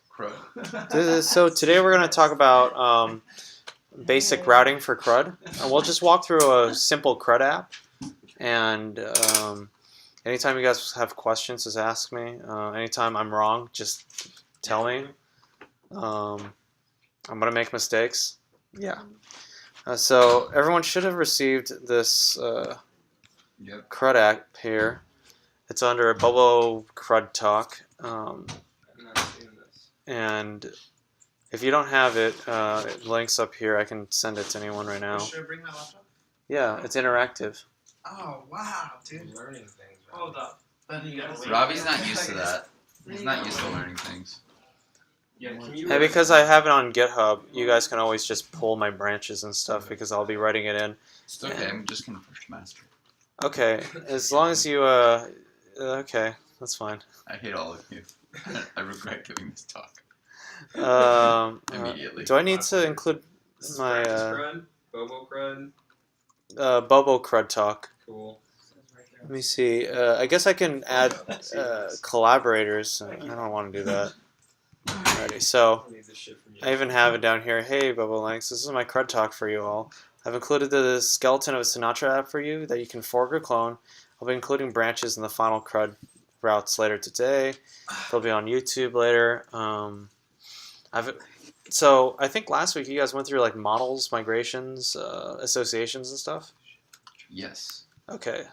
CRUD. So today we're going to talk about basic routing for CRUD. We'll just walk through a simple CRUD app, and anytime you guys have questions, just ask me. Anytime I'm wrong, just tell me. I'm going to make mistakes. Yeah. So everyone should have received this CRUD app here. It's under Bobo CRUD Talk. And if you don't have it, it links up here. I can send it to anyone right now. Should I bring my laptop? Yeah, it's interactive. Oh, wow, dude. Learning things. Right? Hold up. Robbie's not used to that. He's not used to learning things. Yeah, can you And because I have it on GitHub, you guys can always just pull my branches and stuff because I'll be writing it in. It's okay. I'm just gonna push to master. Okay, as long as you, okay, that's fine. I hate all of you. I regret giving this talk. Immediately. Do I need to include my CRUD? Bobo CRUD? Bobo CRUD Talk? Cool. Let me see. I guess I can add collaborators. I don't want to do that. Alrighty, so I need this shit from you. I even have it down here. Hey, Bobolinks, this is my CRUD talk for you all. I've included the skeleton of a Sinatra app for you that you can fork or clone. I'll be including branches in the final CRUD routes later today. They'll be on YouTube later. So I think last week you guys went through like models, migrations, associations and stuff. Yes. Okay.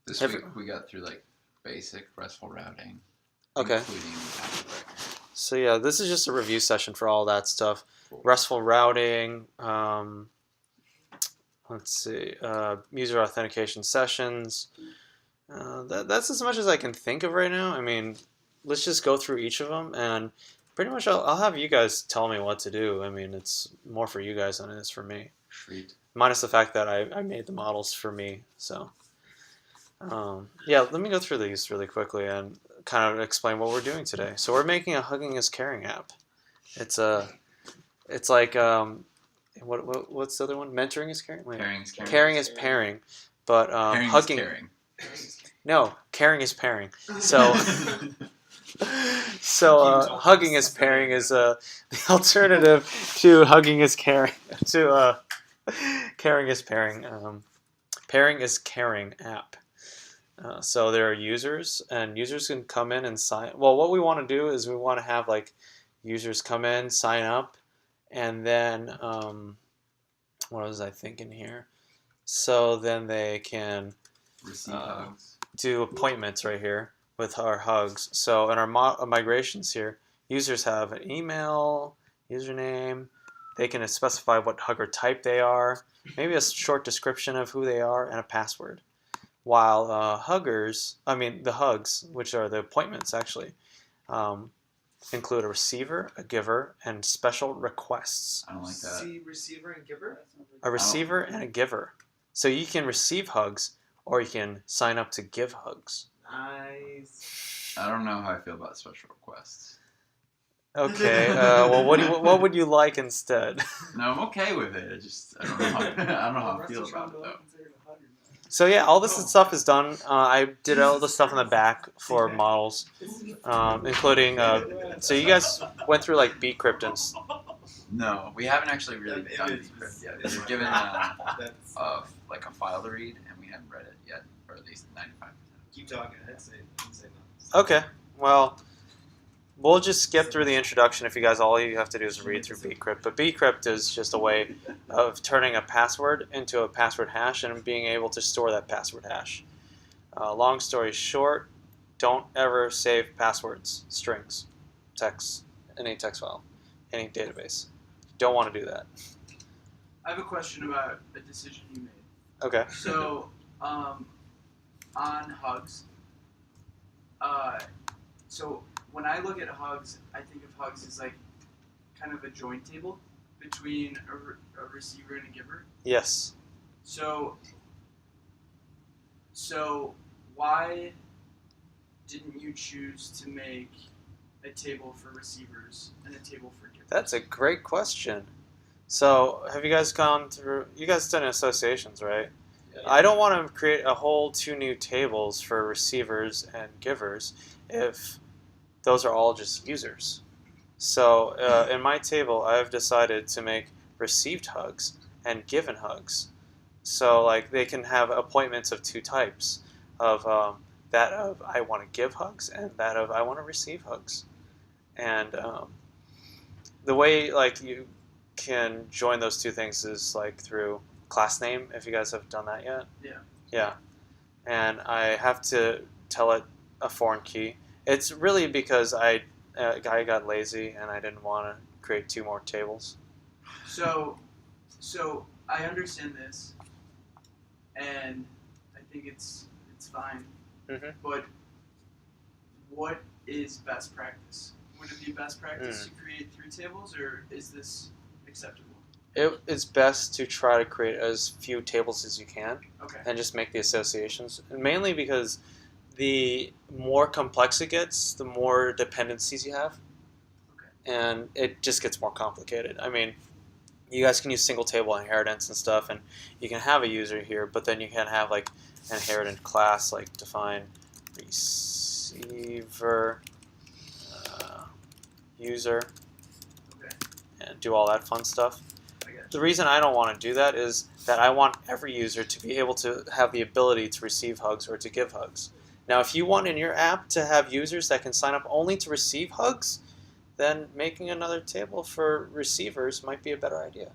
This week we got through like basic RESTful routing. Okay. Including AppleBreaker. So yeah, this is just a review session for all that stuff. Cool. RESTful routing. Let's see. User authentication sessions. That's as much as I can think of right now. I mean, let's just go through each of them, and pretty much I'll have you guys tell me what to do. I mean, it's more for you guys than it is for me. Treat. Minus the fact that I made the models for me. So yeah, let me go through these really quickly and kind of explain what we're doing today. So we're making a Hugging is Caring app. It's like what's the other one? Mentoring is caring. Wait. Caring is caring. Caring is pairing, but Pairing hugging. is caring. No, caring is pairing. So hugging is pairing is the alternative to hugging is caring to caring is pairing. Pairing is caring app. So there are users, and users can come in and sign. Well, what we want to do is we want to have like users come in, sign up, and then what was I thinking here? So then they can Receive hugs. do appointments right here with our hugs. So in our migrations here, users have an email, username. They can specify what hugger type they are, maybe a short description of who they are, and a password. While the hugs, which are the appointments actually, include a receiver, a giver, and special requests. I don't like that. See, receiver and giver? A receiver and a giver. So you can receive hugs, or you can sign up to give hugs. Nice. I don't know how I feel about special requests. Okay. Well, what would you like instead? No, I'm okay with it. I don't know how I feel about it though. So yeah, all this stuff is done. I did all the stuff in the back for models, including. So you guys went through like bcrypt and. No, we haven't actually really done decrypt yet. We were given like a file to read, and we haven't read it yet, or at least 95%. Keep talking. I'd say no. Okay. Well, we'll just skip through the introduction. If you guys, all you have to do is read through bcrypt. But bcrypt is just a way of turning a password into a password hash and being able to store that password hash. Long story short, don't ever save passwords, strings, text, any text file, any database. Don't want to do that. I have a question about a decision you made. Okay. So, on hugs, so when I look at hugs, I think of hugs as like kind of a join table between a receiver and a giver. Yes. So why didn't you choose to make a table for receivers and a table for givers? That's a great question. So, have you guys gone through? You guys done associations, right? Yeah. I don't want to create a whole 2 new tables for receivers and givers if those are all just users. So in my table, I've decided to make received hugs and given hugs. So like they can have appointments of two types, of that of I want to give hugs and that of I want to receive hugs. And the way like you can join those two things is like through class name, if you guys have done that yet. Yeah. Yeah. And I have to tell it a foreign key. It's really because I got lazy and I didn't want to create two more tables. So I understand this, and I think it's fine. Mm-hmm. But what is best practice? Would it be best practice to create 3 tables, or is this acceptable? It's best to try to create as few tables as you can Okay. and just make the associations. And mainly because the more complex it gets, the more dependencies you have. Okay. And it just gets more complicated. I mean, you guys can use single table inheritance and stuff, and you can have a user here, but then you can have like an inheritance class, like define receiver user, Okay. and do all that fun stuff. I got The reason I don't want to do that is that I want every user to be able to have the ability to receive hugs or to give hugs. Now, if you want in your app to have users that can sign up only to receive hugs, then making another table for receivers might be a better idea.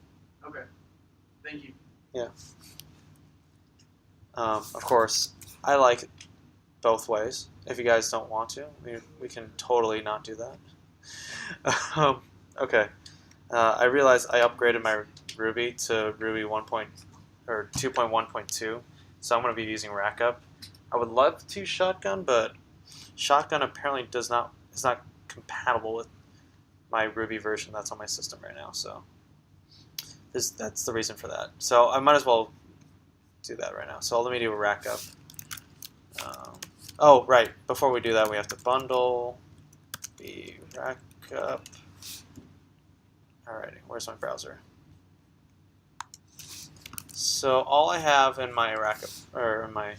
Okay. Thank you. Of course, I like both ways. If you guys don't want to, we can totally not do that. Okay. I realized I upgraded my Ruby to Ruby 2.1.2, so I'm going to be using Rackup. I would love to Shotgun, but Shotgun apparently is not compatible with my Ruby version that's on my system right now. So that's the reason for that. So I might as well do that right now. So let me do a Rackup. Oh, right. Before we do that, we have to bundle the Rackup. Alrighty, where's my browser? So all I have in my Rackup or in my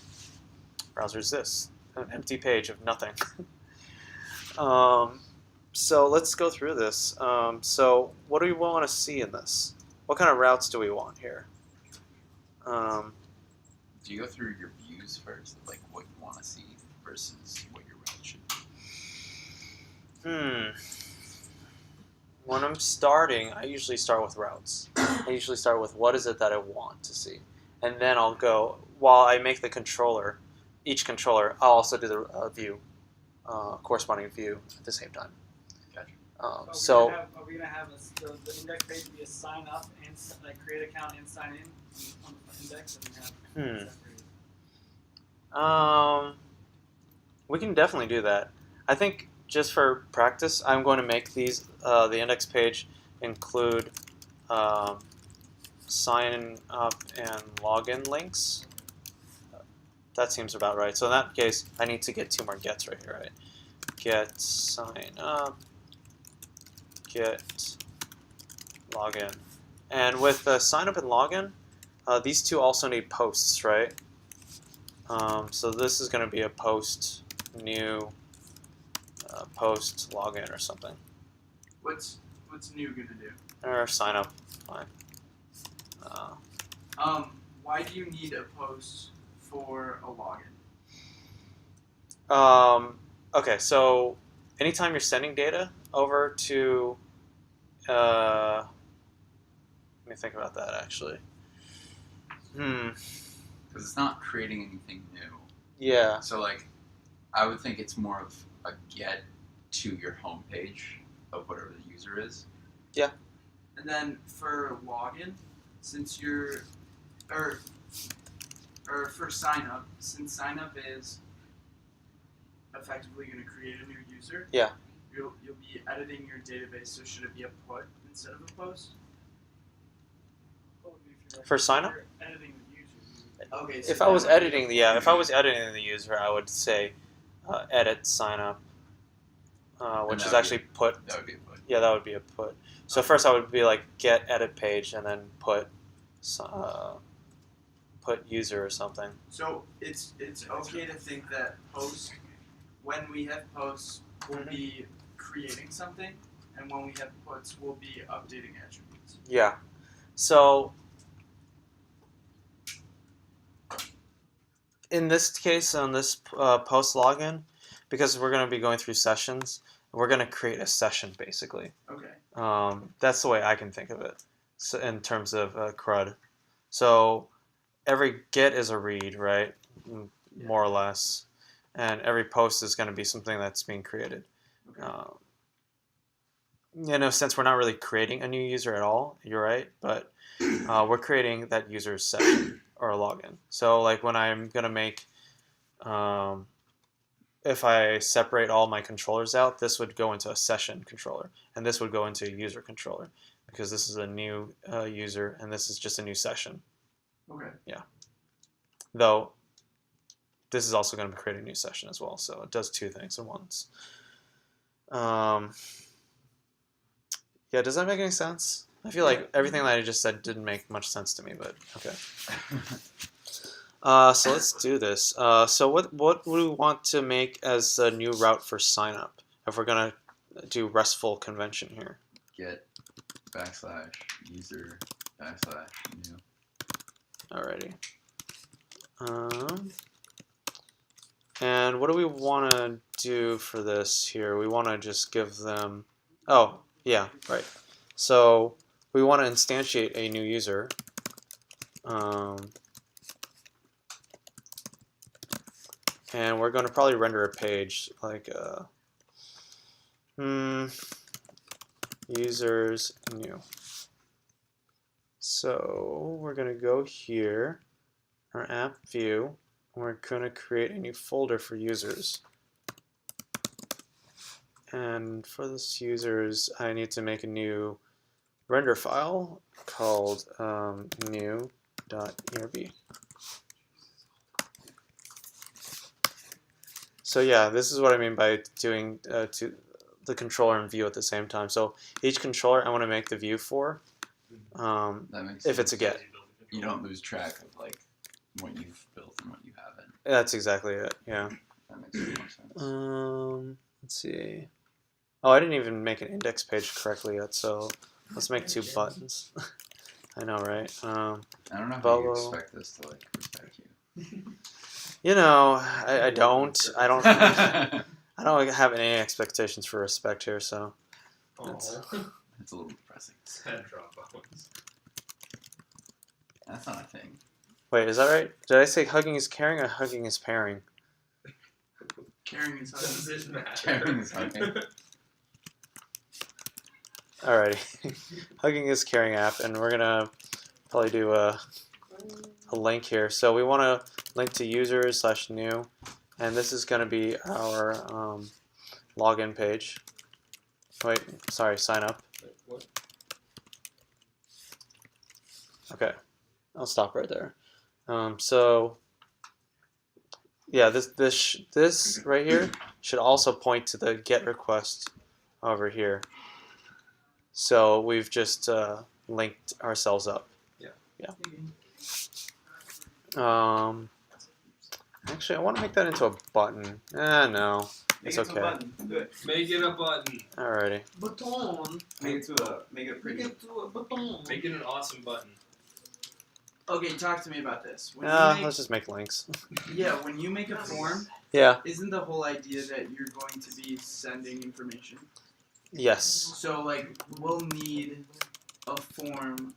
browser is this, an empty page of nothing. So let's go through this. So what do we want to see in this? What kind of routes do we want here? Do you go through your views first, like what you want to see versus what your route should be? When I'm starting, I usually start with routes. I usually start with what is it that I want to see. And then I'll go, while I make the controller, each controller, I'll also do the view, corresponding view at the same time. Gotcha. Are we gonna have the index page be a sign up and like create account and sign in on the index, and we have separated? We can definitely do that. I think just for practice, I'm going to make these the index page include sign up and login links. That seems about right. So in that case, I need to get 2 more gets right here, right? Get sign up, get login. And with sign up and login, these 2 also need posts, right? So this is going to be a post new post login or something. What's new gonna do? Or sign up, fine. Why do you need a post for a login? Okay, so anytime you're sending data over to, let me think about that actually. Because it's not creating anything new. Yeah. So like, I would think it's more of a get to your home page of whatever the user is. Yeah. And then for login, since you're, or for sign up, since sign up is effectively going to create a new user. Yeah. You'll be editing your database, so should it be a put instead of a post? For sign up? Editing the user. Okay. So If I was that would be editing if I was editing the user, I would say edit sign up, which that is would actually put. That would be a put. Yeah, that would be a put. So first I would be like get edit page and then put user or something. So it's okay to think that post, when we have posts, we'll be creating something, and when we have puts, we'll be updating attributes. Yeah. So in this case, on this post login, because we're going to be going through sessions, we're going to create a session basically. Okay. That's the way I can think of it, so in terms of CRUD. So every get is a read, right? More or less, and every post is going to be something that's being created. Okay. Since we're not really creating a new user at all, you're right, but we're creating that user's session or a login. So like when I'm going to make, if I separate all my controllers out, this would go into a session controller, and this would go into a user controller, because this is a new user, and this is just a new session. Okay. Though, this is also going to create a new session as well, so it does two things at once. Yeah, does that make any sense? I feel like everything that I just said didn't make much sense to me, but okay. So let's do this. So what do we want to make as a new route for sign up if we're gonna do RESTful convention here? Get /user /new. Alrighty. And what do we want to do for this here? We want to just give them. Oh, yeah, right. So we want to instantiate a new user. And we're going to probably render a page like users new. So we're going to go here, our app view, and we're going to create a new folder for users. And for this users, I need to make a new render file called new.erb. So yeah, this is what I mean by doing to the controller and view at the same time. So each controller I want to make the view for, That makes if sense. it's a get. You don't lose track of like what you've built and what you haven't. That's exactly it. Yeah. That makes more sense. Let's see. Oh, I didn't even make an index page correctly yet, so let's make 2 buttons. I know, right? I don't know how Bobo. you expect this to like respect you. You know, I don't I don't have any expectations for respect here, so It's a little depressing. Sad drop bones. That's not a thing. wait, is that right? Did I say hugging is caring or hugging is pairing? Caring is Does it matter? Caring is hugging. Alrighty. Hugging is caring app, and we're gonna probably do a link here. So we want to link to users/new, and this is gonna be our login page. Wait, sorry, sign up. What? Okay, I'll stop right there. So yeah, this right here should also point to the GET request over here. So we've just linked ourselves up. Yeah. Actually, I want to make that into a button. No, it's Make it to a okay. button. Good. Make it a button. Alrighty. Button. Make it pretty. To a button. Make it an awesome button. Okay, talk to me about this. When Let's just make links. when you make a form, Yeah. isn't the whole idea that you're going to be sending information? Yes. So, like, we'll need a form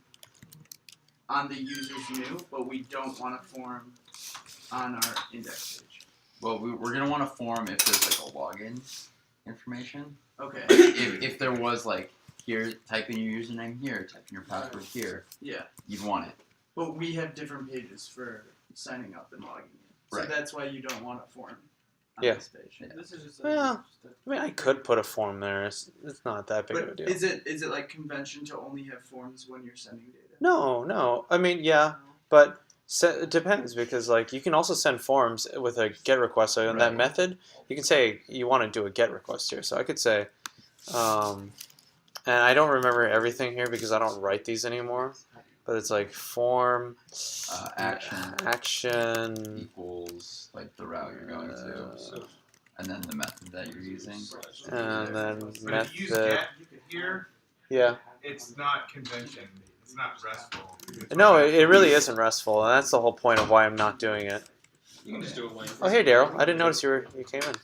on the user's new, but we don't want a form on our index page. Well, we're gonna want a form if there's like a login information. Okay. If there was like here, type in your username here, type in your password here, Yeah. you'd want it. But we have different pages for signing up and logging in. So Right. that's why you don't want a form on Yeah. this page. Yeah. This is just Well, I mean, I could put a form there. It's not that big of a But deal. is it like convention to only have forms when you're sending data? No. I mean, yeah, but it depends, because like you can also send forms with a GET request. So in that Right. method, you can say you want to do a GET request here. So I could say, and I don't remember everything here because I don't write these anymore. But it's like form Action action equals like the route you're going to. So and then the method that you're using. and then But if you use method. get here, Yeah. it's not convention. It's not RESTful. It's No, not it really isn't RESTful, and that's the whole point of why I'm not doing it. You can just do it when. Oh, hey, Daryl. I didn't notice you came in.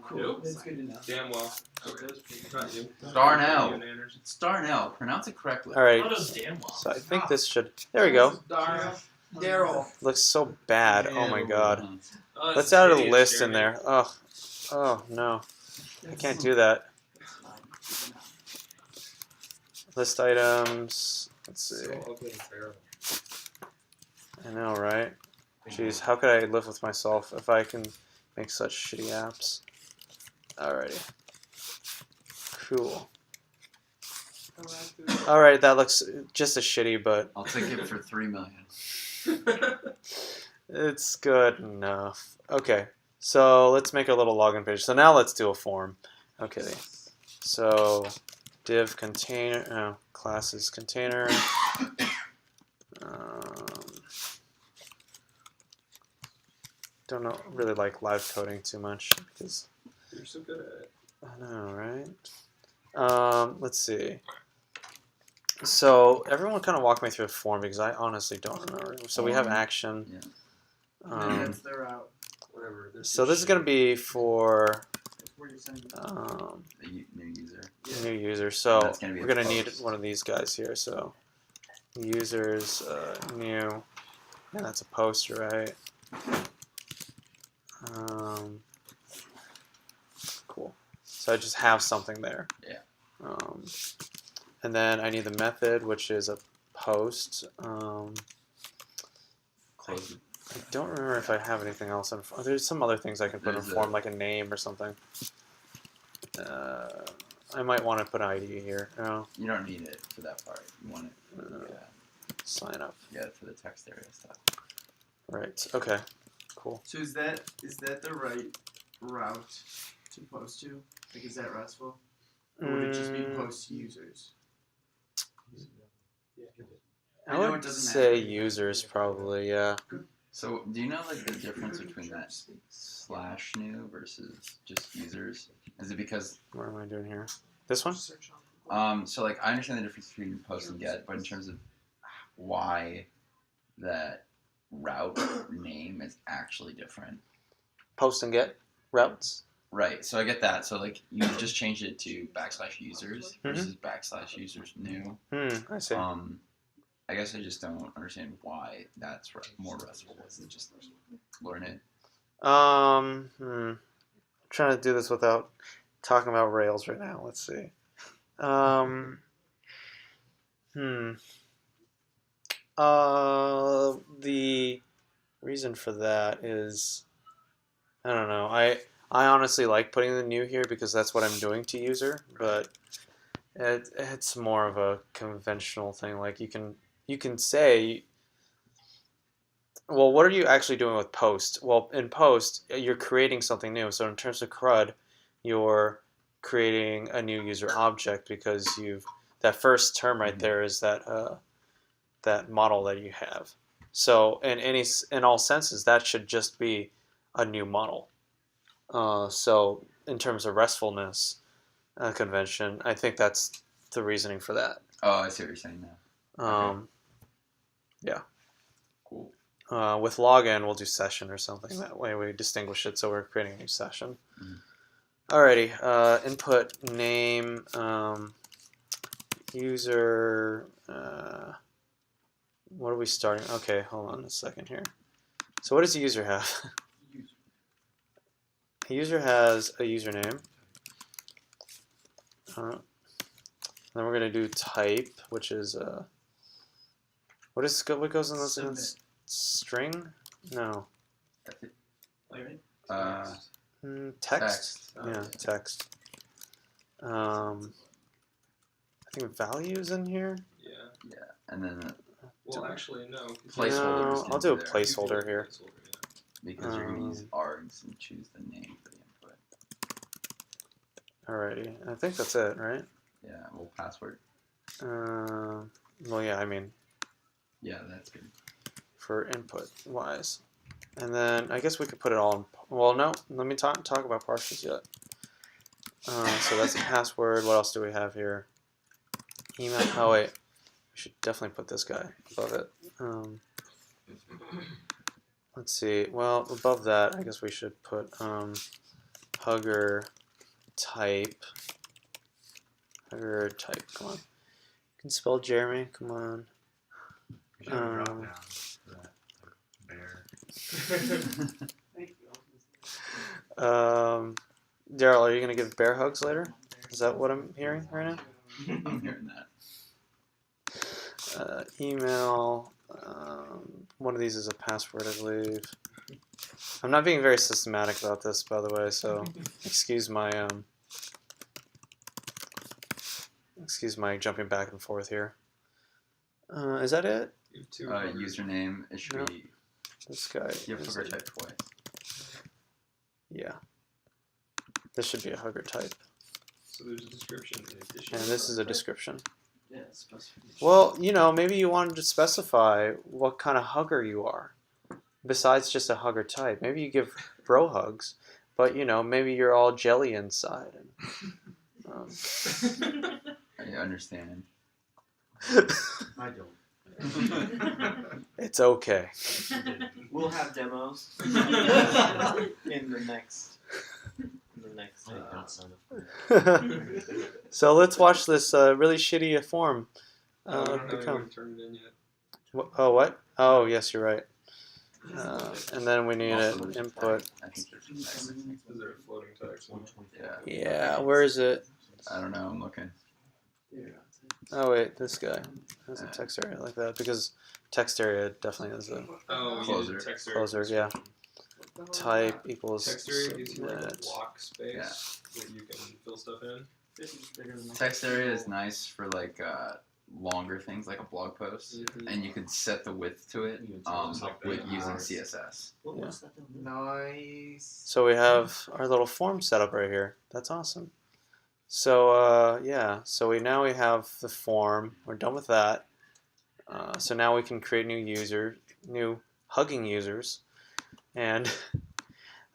Cool. That's good to know. Damn well. Not you. Darnell. You nanners. It's Darnell. Pronounce it correctly. All right. How does damn well? So I think this should. There we go. Daryl. Looks so bad. Oh my god. Oh, Let's it's add a hideous, list in Jeremy. there. Oh. Oh no. I can't do that. List items. Let's see. So ugly and terrible. I know, right? Jeez, how could I live with myself if I can make such shitty apps? Alrighty. Cool. Alright, that looks just as shitty, but I'll take it for 3 million. it's good enough. Okay, so let's make a little login page. So now let's do a form. Okay, so div container, classes container. Don't know, really like live coding too much because You're so good at it. I know, right? Let's see. So everyone kind of walk me through a form because I honestly don't remember. So we have action. Yeah. That's the route. Whatever. So this is going to be for Where you send The new user. new user. So That's gonna be we're a going to need post. one of these guys here. So users new. Yeah, that's a post, right? Cool. So I just have something there. Yeah. And then I need the method, which is a post. Close it. I don't remember if I have anything else. There's some other things I can put in There's form, like a name or something. I might want to put an ID here. No. You don't need it for that part. You want it. Yeah. Sign up. Yeah, for the text area stuff. Right. Okay. Cool. So is that the right route to post to? Like, is that RESTful? Or would it just be post users? I I know would it doesn't say matter. users probably. Yeah. So, do you know like the difference between that slash new versus just users? Is it because What am I doing here? This one? so like I understand the difference between post and get, but in terms of why that route name is actually different. Post and get routes. Right. So I get that. So like you just changed it to /users versus /users new. I see. I guess I just don't understand why that's more RESTful. Is it just learn it? Trying to do this without talking about Rails right now. Let's see. The reason for that is, I don't know. I honestly like putting the new here because that's what I'm doing to user, but it's more of a conventional thing. Like you can say, well, what are you actually doing with post? Well, in post, you're creating something new. So in terms of CRUD, you're creating a new user object because that first term right there is that that model that you have. So in all senses, that should just be a new model. So in terms of RESTfulness convention, I think that's the reasoning for that. Oh, I see what you're saying now. Yeah. Cool. With login, we'll do session or something. That way we distinguish it so we're creating a new session. Alrighty, input name, user, what are we starting? Okay, hold on a second here. So what does the user have? The user has a username. Then we're going to do type, which is, what goes in this Submit. string? No. Text? Yeah, text. I think values in here. Yeah. And then Well, actually, no. Placeholders No, can I'll be do a there. placeholder here. because you're gonna use args and choose the name for the input. Alrighty, I think that's it, right? Yeah, well, password. Well, yeah, I mean, Yeah, that's good. for input wise. And then I guess we could put it all in. Well, no. Let me talk about partials yet. So that's a password. What else do we have here? Email. Oh wait, we should definitely put this guy above it. Let's see. Well, above that, I guess we should put hugger type. Hugger type. Come on. You can spell Jeremy. Come on. You should have a drop down for that bear. Thank you. Daryl, are you gonna give bear hugs later? Is that what I'm hearing right now? I'm hearing that. Email. One of these is a password, I believe. I'm not being very systematic about this, by the way, so excuse my jumping back and forth here. Is that it? You have two Username, it should No. be, This guy. you have is hugger it. type twice. Yeah. This should be a hugger type, So there's a description in addition. and this is a description. Yeah, specification. Well, maybe you wanted to specify what kind of hugger you are, besides just a hugger type. Maybe you give bro hugs, but maybe you're all jelly inside. And, I understand. I don't. it's okay. We'll have demos in the next. So let's watch this really shitty form I don't know how become. you turned it in yet. What? Oh, yes, you're right. And then we need Also, an there's input. text. I think there's text. Is there a floating text? Yeah. Yeah, where is it? I don't know, I'm looking. Oh, wait, this guy has a text area like that because text area definitely is a Oh, Closer. yeah, text area. closer, yeah. Type equals Text area gives you like a submit. block space that you can fill stuff in. This is bigger than Text area is nice for like longer things like a blog post, and you could set the width to it with using CSS. Nice. So we have our little form set up right here. That's awesome. So yeah, so we have the form. We're done with that. So now we can create new hugging users, and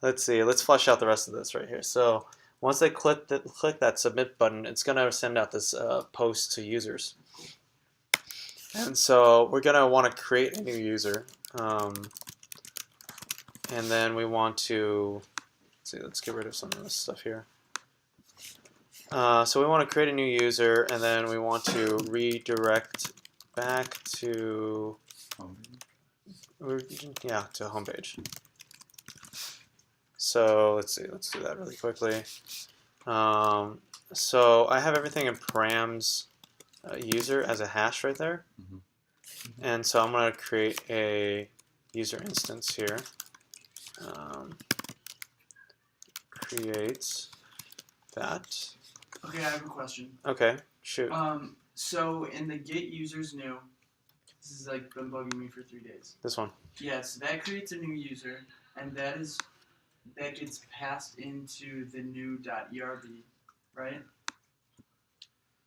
let's see. Let's flesh out the rest of this right here. So once they click that submit button, it's gonna send out this post to users. And so we're gonna want to create a new user, and then we want to let's get rid of some of this stuff here. So we want to create a new user, and then we want to redirect back to homepage. So let's see, let's do that really quickly. So I have everything in params user as a hash right there, and so I'm going to create a user instance here. Create that. Okay, I have a question. Okay, shoot. So in the get users new, this has like been bugging me for 3 days. This one. Yes, that creates a new user, and that gets passed into the new .erb, right?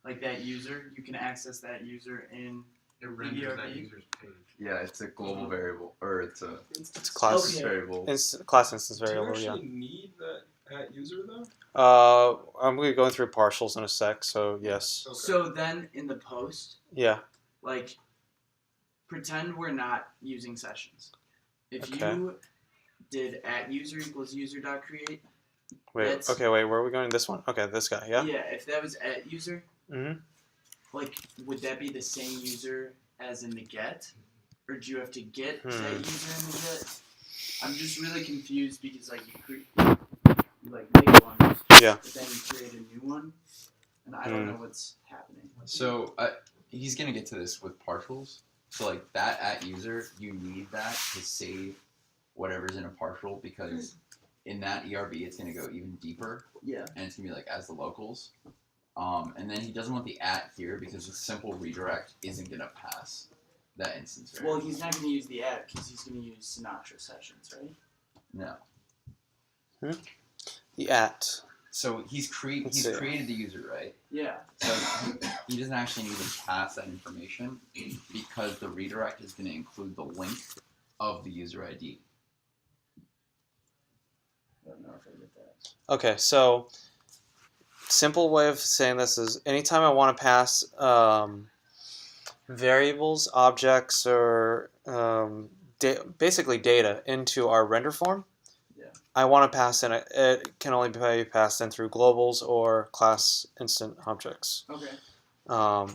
Like that user, you can access that user in It renders that ERB. user's page. Yeah, it's a global variable, or it's a It's a class Okay. variable. class instance Do you variable. actually Yeah. need that at user though? I'm going to go through partials in a sec. So yes. Okay. So then in the post, Yeah. like, pretend we're not using sessions. If Okay. you did @user equals user.create, Wait. That's- Okay. Wait. Where are we going? This one. Okay. This guy. Yeah. if that was @user, Mm-hmm. like, would that be the same user as in the get? Or do you have to get that user in the get? I'm just really confused because, like, you make one, Yeah. but then you create a new one, and I don't know what's happening. So he's gonna get to this with partials. So like that @user, you need that to save whatever's in a partial because in that ERB it's gonna go even deeper Yeah. and it's gonna be like as the locals. And then he doesn't want the here because the simple redirect isn't gonna pass that instance Well, variable. he's not going to use the because he's going to use Sinatra sessions, right? No. The So he's Let's see. created the user, right? Yeah. So he doesn't actually need to pass that information because the redirect is going to include the link of the user ID. don't know if I get that. Okay, so simple way of saying this is anytime I want to pass variables, objects, or basically data into our render form, Yeah. I want to pass in it can only be passed in through globals or class instant objects. Okay.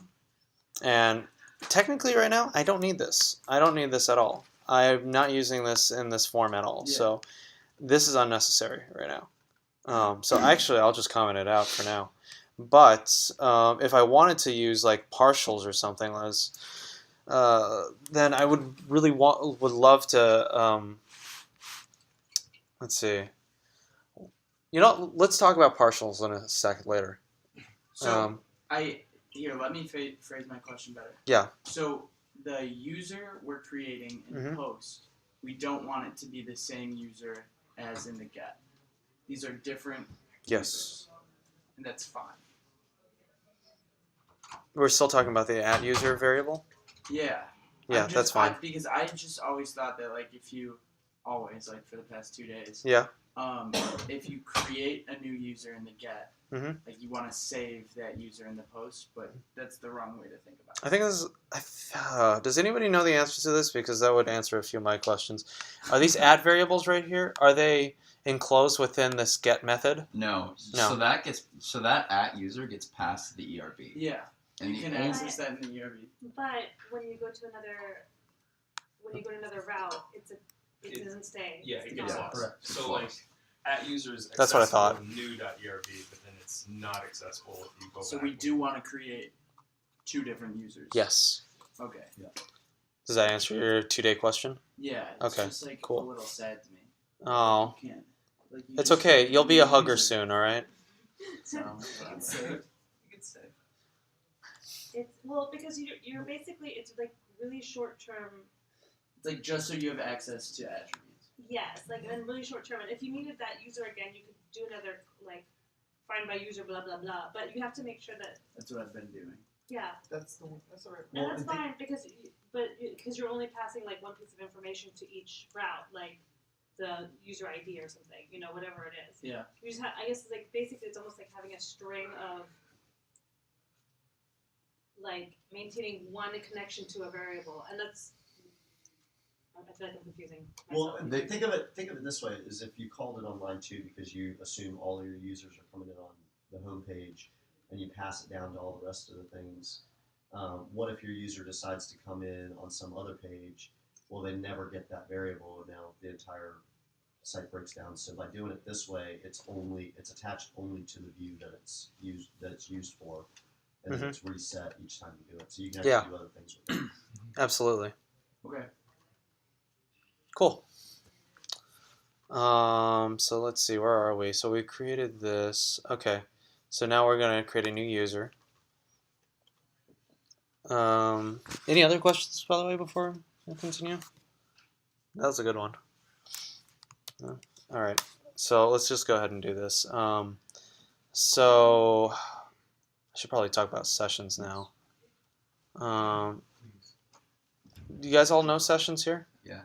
And technically right now, I don't need this. I don't need this at all. I'm not using this in this form at all. Yeah. So this is unnecessary right now. So actually, I'll just comment it out for now. But if I wanted to use like partials or something, then I would really would love to. Let's see. Let's talk about partials in a second later. So let me phrase my question better. Yeah. So the user we're creating in Mhm. post, we don't want it to be the same user as in the get. These are different Yes. users, and that's fine. We're still talking about the add user variable. Yeah. Yeah, that's fine. Because I just always thought that like if you always like for the past 2 days. Yeah. If you create a new user in the get, Mhm. like you want to save that user in the post, but that's the wrong way to think about it. I think this is. Does anybody know the answer to this? Because that would answer a few of my questions. Are these add variables right here? Are they enclosed within this get method? No. No. So that at user gets passed to the ERB. Yeah. And You can the only- access that in the ERB. But when you go to another route, it doesn't stay. Yeah, It's it gets gone. lost. Correct. So like at users That's what I accessible thought. in new.erb, but then it's not accessible if you go So back. we do want to create 2 different users. Yes. Okay. Does that answer your 2-day question? Yeah. It's Okay, just like cool. a little sad to me. Oh, You can't. Like, you it's just okay. create You'll be a new hugger user. soon. All right. So, you can say. Because you're basically it's like really short term. It's like just so you have access to attributes. Yes, like and really short term. And if you needed that user again, you could do another like find by user blah blah blah. But you have to make sure that That's what I've been doing. That's all right. and that's fine because you're only passing like one piece of information to each route, like the user ID or something, whatever it is. Yeah. You just I guess like basically it's almost like having a string of like maintaining one connection to a variable, and that's. I feel like I'm confusing myself. Well, think of it this way: is if you called it on line 2 because you assume all your users are coming in on the home page, and you pass it down to all the rest of the things. What if your user decides to come in on some other page? Well, they never get that variable, and now the entire site breaks down. So by doing it this way, it's attached only to the view that it's used for, and then it's reset each time you do it. So you can actually do other things with it. Absolutely. Okay. Cool. So let's see, where are we? So we created this. Okay. So now we're gonna create a new user. Any other questions, by the way, before I continue? That was a good one. No? All right. So let's just go ahead and do this. So I should probably talk about sessions now. Do you guys all know sessions here? Yeah.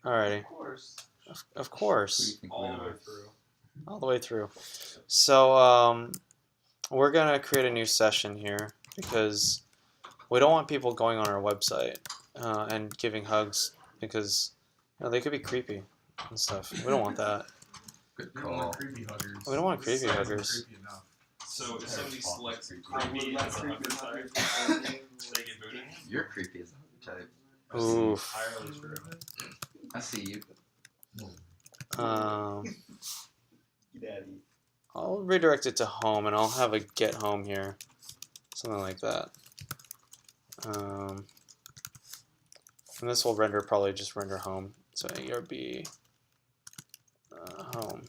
Alrighty. Of course. Of course. all the way through. All the way through. So we're gonna create a new session here because we don't want people going on our website and giving hugs because they could be creepy and stuff. We don't want that. Good We don't want call. creepy huggers. We don't want creepy This site isn't huggers. creepy enough. So if somebody Awesome. selects I would creepy like as a creepy hugger type, huggers. they get booted. You're creepy as a type. That's Oof. entirely true. I see you. Daddy. I'll redirect it to home and I'll have a get home here, something like that. And this will probably render home. So ERB home.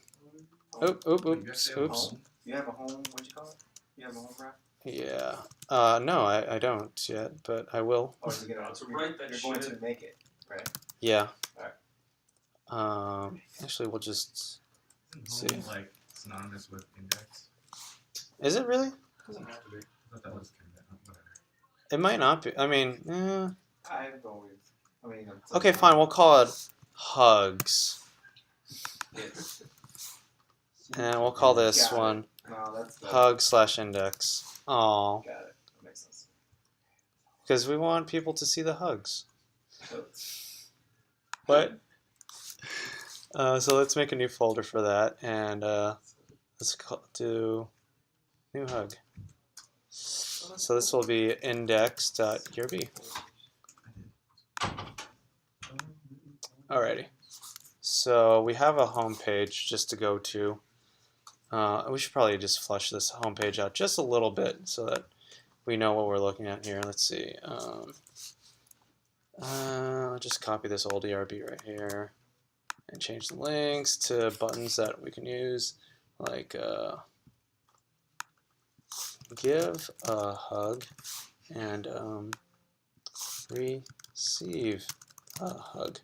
Oops. You have a home, what'd you call it? You have a home graph? Yeah. No, I don't yet, but I will. Or is it gonna, To write that you're going shit. to make it, right? Yeah. Alright. Actually, we'll just. Isn't home like synonymous with index? Is it really? Doesn't have to be. I thought that was kind of whatever. It might not be. I mean, I've always, okay, fine. We'll call it hugs. And we'll call this Got it. one No, that's the. hug/index. Aw, Got it. That makes sense. because we want people to see the hugs. So, What? So let's make a new folder for that, and let's do new hug. So this will be index.erb. Alrighty. So we have a home page just to go to. We should probably just flush this home page out just a little bit so that we know what we're looking at here. Let's see. I'll just copy this old ERB right here and change the links to buttons that we can use, like give a hug and receive a hug.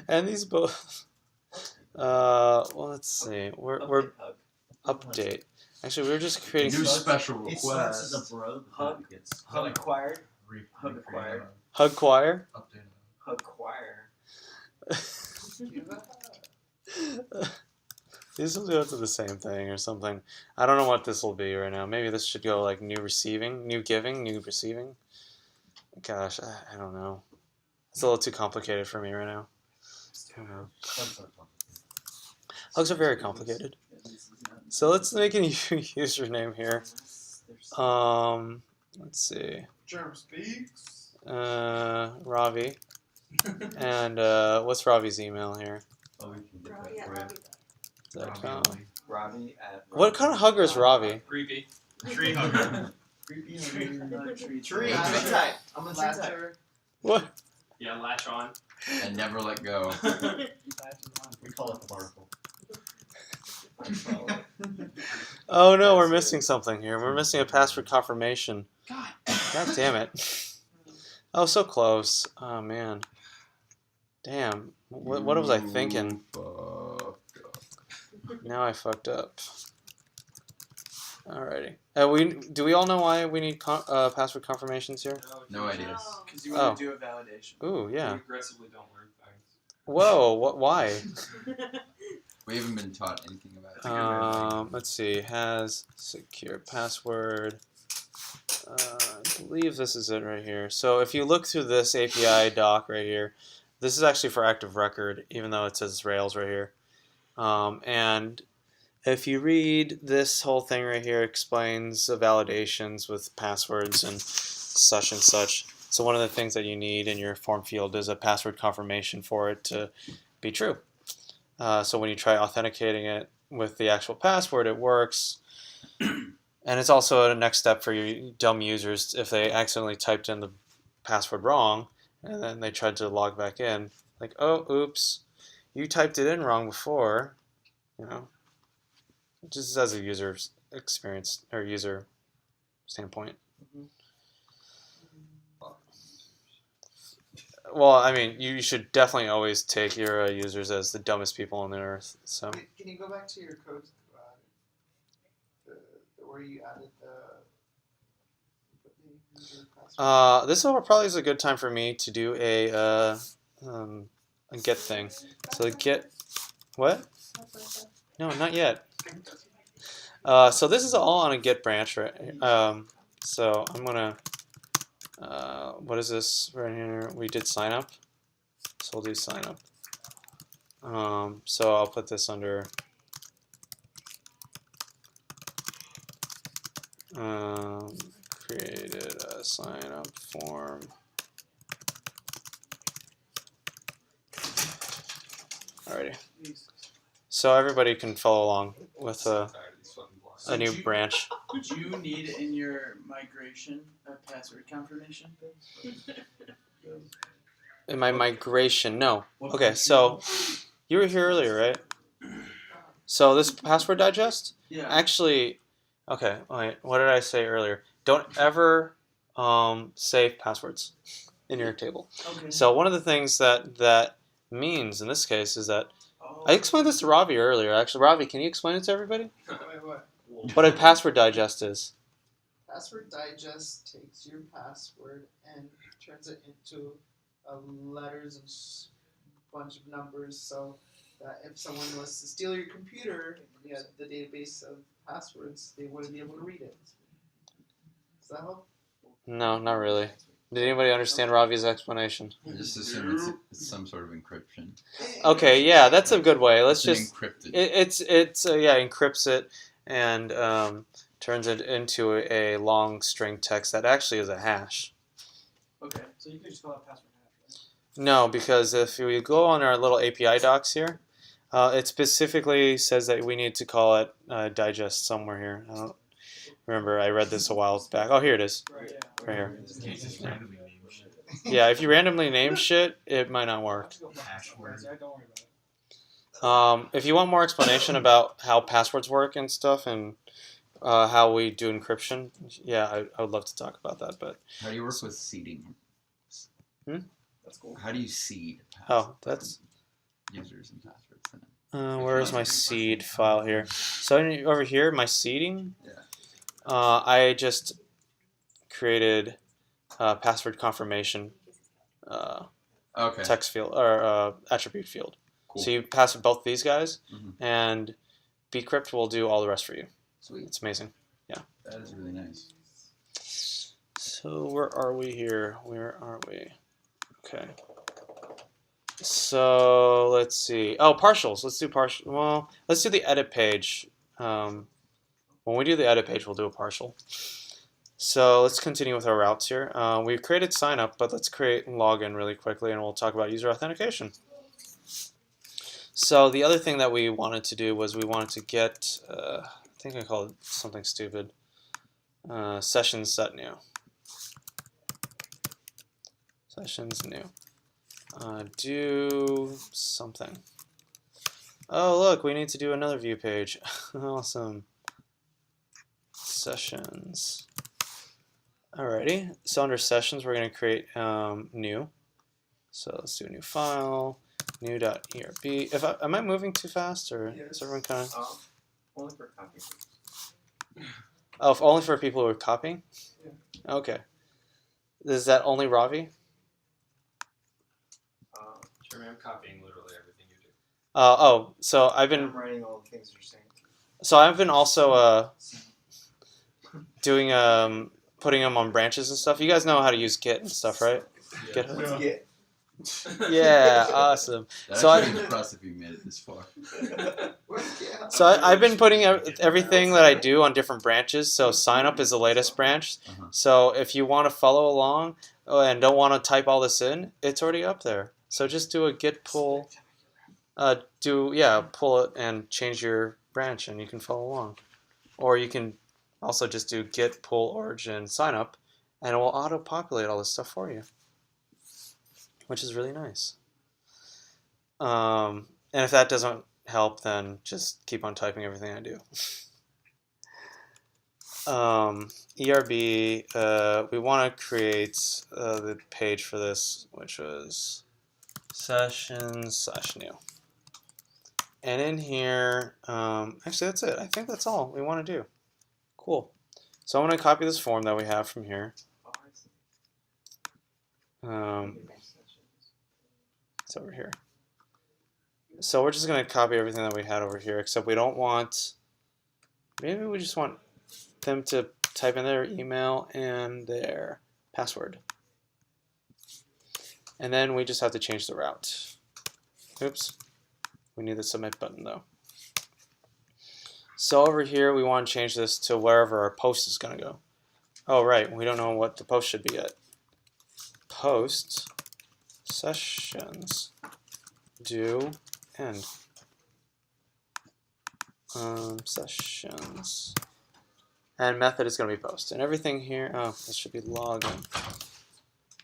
And these both. Well, let's see. We're Hug. update. Actually, we were just creating New special It starts request. as a bro. Hug. It's Hug acquired. Hug acquired. hug choir. Update. Hug choir. These will go to the same thing or something. I don't know what this will be right now. Maybe this should go like new receiving, new giving, new receiving. Gosh, I don't know. It's a little too complicated for me right now. I don't know. Hugs are very complicated. So let's make a new username here. Let's see. Germ speaks. Ravi. And what's Ravi's email here? Oh, we can get Robbie that at for you. Robbie. Robbie at. What kind of hugger is Ravi? Creepy. Tree hugger. Creepy Tree. Tree Latch- type. I'm a tree type. Latcher. What? Yeah, latch on. And never let go. We call it the barnacle. Oh no, we're missing something here. We're missing a password confirmation. God. God damn it. Oh, so close. Oh man. Damn. What was I thinking? Now I fucked up. Alrighty. Do we all know why we need password confirmations here? No ideas. Oh. Because you want to do a validation. Ooh, We yeah. aggressively don't learn things. Whoa, why? We haven't been taught anything about it. Let's see. Has secure password. I believe this is it right here. So if you look through this API doc right here, this is actually for Active Record, even though it says Rails right here. And if you read this whole thing right here, it explains the validations with passwords and such and such. So one of the things that you need in your form field is a password confirmation for it to be true. So when you try authenticating it with the actual password, it works. And it's also a next step for your dumb users if they accidentally typed in the password wrong and then they tried to log back in. Like, oh, oops, you typed it in wrong before. You know, just as a user experience or user standpoint. Well, I mean, you should definitely always take your users as the dumbest people on the earth. So. Can you go back to your code, where you added the user password? This probably is a good time for me to do a get thing. So get what? No, not yet. So this is all on a get branch, right? So I'm gonna. What is this right here? We did sign up. So we'll do sign up. So I'll put this under. Created a sign up form. Alrighty. So everybody can follow along with a new branch. Would you need in your migration a password confirmation? In my migration, no. Okay, so you were here earlier, right? So this password digest, Yeah. actually, okay, wait, what did I say earlier? Don't ever save passwords in your table. Okay. So one of the things that means in this case is that Oh. I explained this to Ravi earlier. Actually, Ravi, can you explain it to everybody? Wait, what? What a password digest is? Password digest takes your password and turns it into letters and bunch of numbers, so that if someone was to steal your computer, the database of passwords, they wouldn't be able to read it. Does that help? No, not really. Did anybody understand Ravi's explanation? I just assume it's some sort of encryption. Okay, yeah, that's a good way. Let's It's just encrypted. it's yeah, encrypts it and turns it into a long string text that actually is a hash. Okay, so you can just call it password hash, No, because if we go on our little API docs here, it specifically says that we need to call it digest somewhere here. I don't remember. I read this a while back. Oh, here it is, right? Yeah. right here. You can't just randomly name shit. Yeah, if you randomly name shit, it might not work. Let's go Hash word. Yeah, don't worry about it. If you want more explanation about how passwords work and stuff and how we do encryption, yeah, I would love to talk about that. But How do you work with seeding? That's cool. How do you seed oh, that's users and passwords? where is my seed file here? So over here, my seeding. Yeah. I just created password confirmation Okay. text field or attribute field. Cool. So you pass both these guys, Mhm. and bcrypt will do all the rest for you. Sweet. It's amazing. That is really nice. So where are we here? Where are we? Okay. So let's see. Oh, partials. Let's do partial. Well, let's do the edit page. When we do the edit page, we'll do a partial. So let's continue with our routes here. We've created sign up, but let's create login really quickly, and we'll talk about user authentication. So the other thing that we wanted to do was we wanted to get, I think I called it something stupid, sessions set new. Sessions new. Do something. Oh, look, we need to do another view page. Awesome. Sessions. Alrighty, so under sessions, we're going to create new. So let's do a new file, new.erb. Am I moving too fast, or is everyone kind of? Only for copy. Oh, only for people who are copying? Yeah. Okay. Is that only Ravi? Sure, man, I'm copying literally everything you do. Oh, so I've I'm been writing all the things you're saying. so I've been also doing putting them on branches and stuff. You guys know how to use Git and stuff, right? Yeah. GitHub? Yeah. Yeah, awesome. That So actually is impressive you made it this far. So I've been putting everything that I do on different branches. So sign up is the latest branch. Uh-huh. So if you want to follow along and don't want to type all this in, it's already up there. So just do a git pull, pull it and change your branch, and you can follow along. Or you can also just do git pull origin sign up, and it will auto populate all this stuff for you, which is really nice. And if that doesn't help, then just keep on typing everything I do. ERB, we want to create the page for this, which was sessions/new. And in here, actually that's it. I think that's all we want to do. Cool. So I'm going to copy this form that we have from here. It's over here. So we're just going to copy everything that we had over here, except we don't want, maybe we just want them to type in their email and their password. And then we just have to change the route. Oops. We need the submit button though. So over here we want to change this to wherever our post is going to go. Oh right, we don't know what the post should be yet. Post sessions do end. Sessions. And method is going to be post. And everything here, this should be login.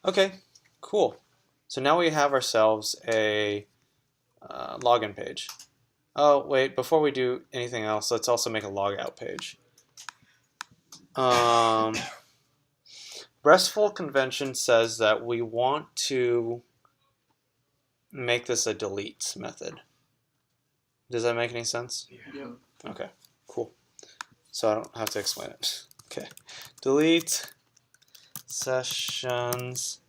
Okay, cool. So now we have ourselves a login page. Oh, wait, before we do anything else, let's also make a logout page. RESTful convention says that we want to make this a delete method. Does that make any sense? Yeah. Okay, cool. So I don't have to explain it. Okay, delete sessions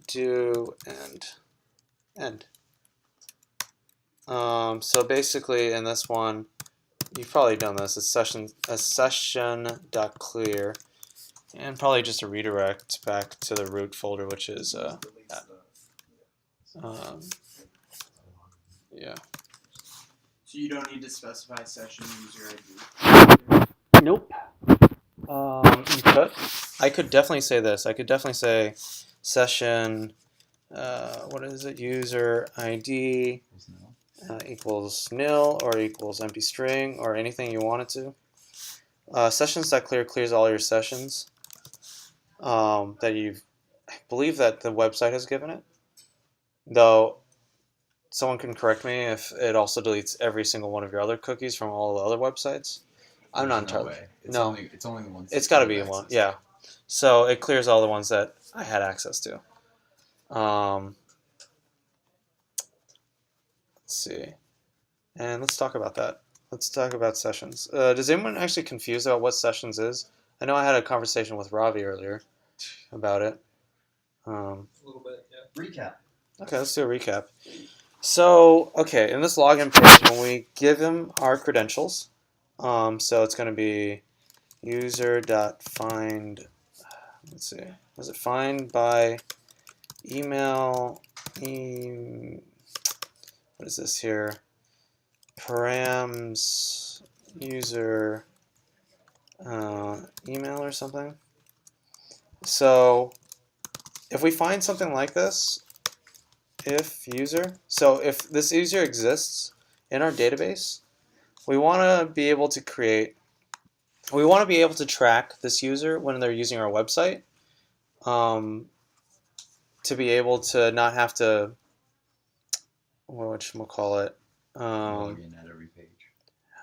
do and end. So basically, in this one, you've probably done this. It's session.clear, and probably just a redirect back to the root folder, which is yeah. So you don't need to specify session user ID. Nope. You could. I could definitely say this. I could definitely say session. What is it? User ID equals nil or equals empty string or anything you want it to. Sessions.clear clears all your sessions that you've. I believe that the website has given it. Though someone can correct me if it also deletes every single one of your other cookies from all the other websites. I'm not There's no entirely. way. It's No. only the ones. It's that got to you be have one. access Yeah. So it clears all the ones that I had access to. Let's see. And let's talk about that. Let's talk about sessions. Does anyone actually confused about what sessions is? I know I had a conversation with Ravi earlier about it. A little bit, yeah. Recap. Okay, let's do a recap. So, okay, in this login page, when we give him our credentials, so it's going to be user.find, let's see, was it find by email, what is this here? Params user email or something. So if we find something like this, if user, so if this user exists in our database, we want to be able to track this user when they're using our website, to be able to not have to, whatchamacallit, log in at every page.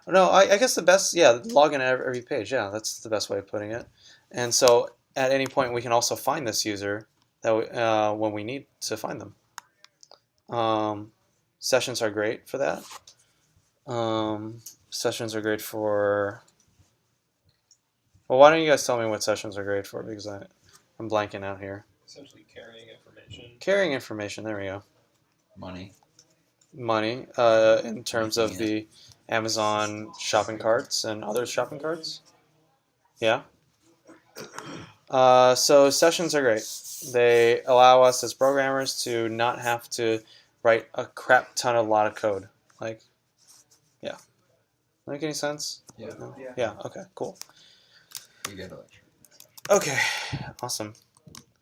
no, I guess the best, yeah, log in at every page. Yeah, that's the best way of putting it. And so at any point, we can also find this user that when we need to find them. Sessions are great for that. Sessions are great for. Well, why don't you guys tell me what sessions are great for? Because I'm blanking out here. Essentially carrying information. Carrying information. There we go. Money. Money. In terms of the Amazon shopping carts and other shopping carts. Yeah. So sessions are great. They allow us as programmers to not have to write a crap ton of lot of code. Like, yeah. Make any sense? Yeah. No? Yeah. Yeah. Okay. Cool. You get a lecture. Okay. Awesome.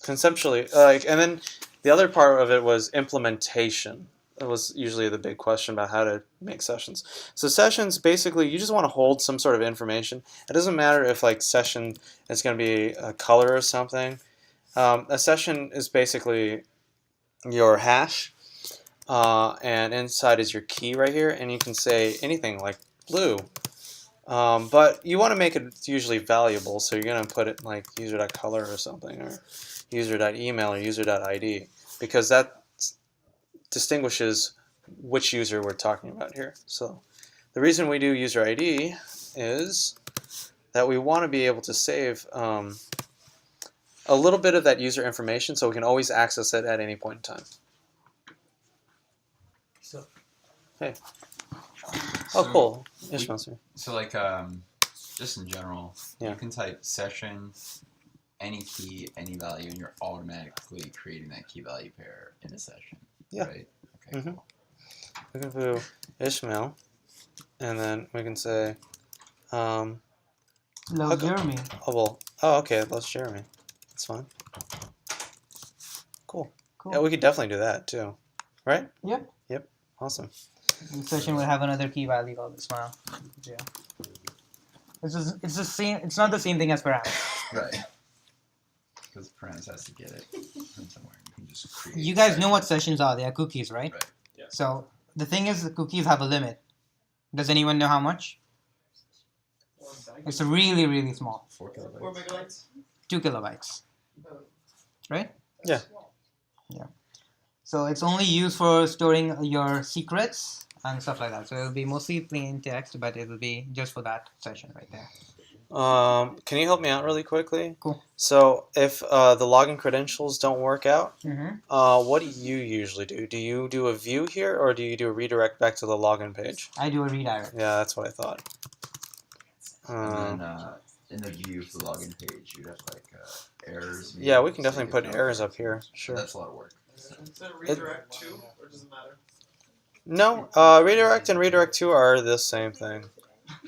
Conceptually, and then the other part of it was implementation. It was usually the big question about how to make sessions. So sessions, basically, you just want to hold some sort of information. It doesn't matter if session is going to be a color or something. A session is basically your hash, and inside is your key right here, and you can say anything like blue. But you want to make it usually valuable, so you're going to put it like user.color or something, or user.email or user.id, because that distinguishes which user we're talking about here. So the reason we do user ID is that we want to be able to save a little bit of that user information so we can always access it at any point in time. So, hey. So Oh, cool. Ishmael's here. So just in general, Yeah. you can type session, any key, any value, and you're automatically creating that key value pair in a session. Yeah. Right? Okay, Mhm. cool. We can do Ishmael, and then we can say, Love okay. Jeremy. oh, okay, that's Jeremy. That's fine. Cool. Cool. Yeah, we could definitely do that too. Right? Yep. Yep. Awesome. The session will have another key value called smile. Yeah. It's the same. It's not the same thing as params. Right. Because params has to get it from somewhere. You can just create. You guys know what sessions are? They are cookies, right? Right. Yeah. So the thing is, the cookies have a limit. Does anyone know how much? It's really, really small. 4 kilobytes. 4 megabytes. 2 kilobytes. Oh. Right? Yeah. So it's only used for storing your secrets and stuff like that. So it'll be mostly plain text, but it'll be just for that session right there. Can you help me out really quickly? Cool. So if the login credentials don't work out, Mm-hmm. what do you usually do? Do you do a view here, or do you do a redirect back to the login page? I do a redirect. Yeah, that's what I thought. And then in the view for the login page, you'd have like errors. maybe, Yeah, we can so definitely you put get errors up notifications. here. But Sure. that's a lot of work. Is that redirect too, or does it matter? No, redirect and redirect to are the same thing,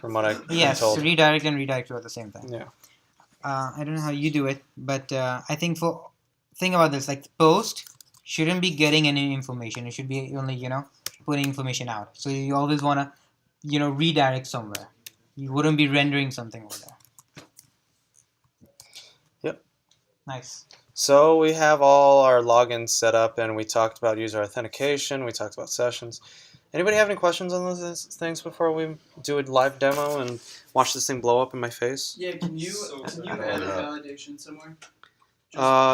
from what I've been Yes, told. redirect and redirect are the same thing. Yeah. I don't know how you do it, but I think think about this, like post shouldn't be getting any information. It should be only, putting information out. So you always want to, redirect somewhere. You wouldn't be rendering something over there. Yep. Nice. So we have all our logins set up, and we talked about user authentication. We talked about sessions. Anybody have any questions on those things before we do a live demo and watch this thing blow up in my face? Yeah, can you sorry. add a validation somewhere?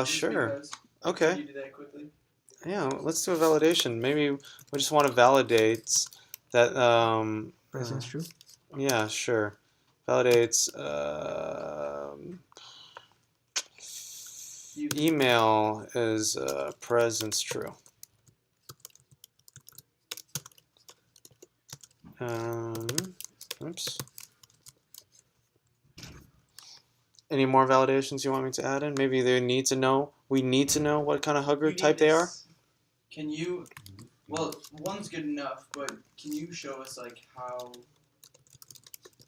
Sure. Because. Okay. Can you do that quickly? Yeah, let's do a validation. Maybe we just want to validate that. Presence true. Yeah, sure. Validates. Email is presence true. Oops. Any more validations you want me to add in? Maybe they need to know. We need to know what kind of hug group type they are. Can you? Well, one's good enough, but can you show us like how?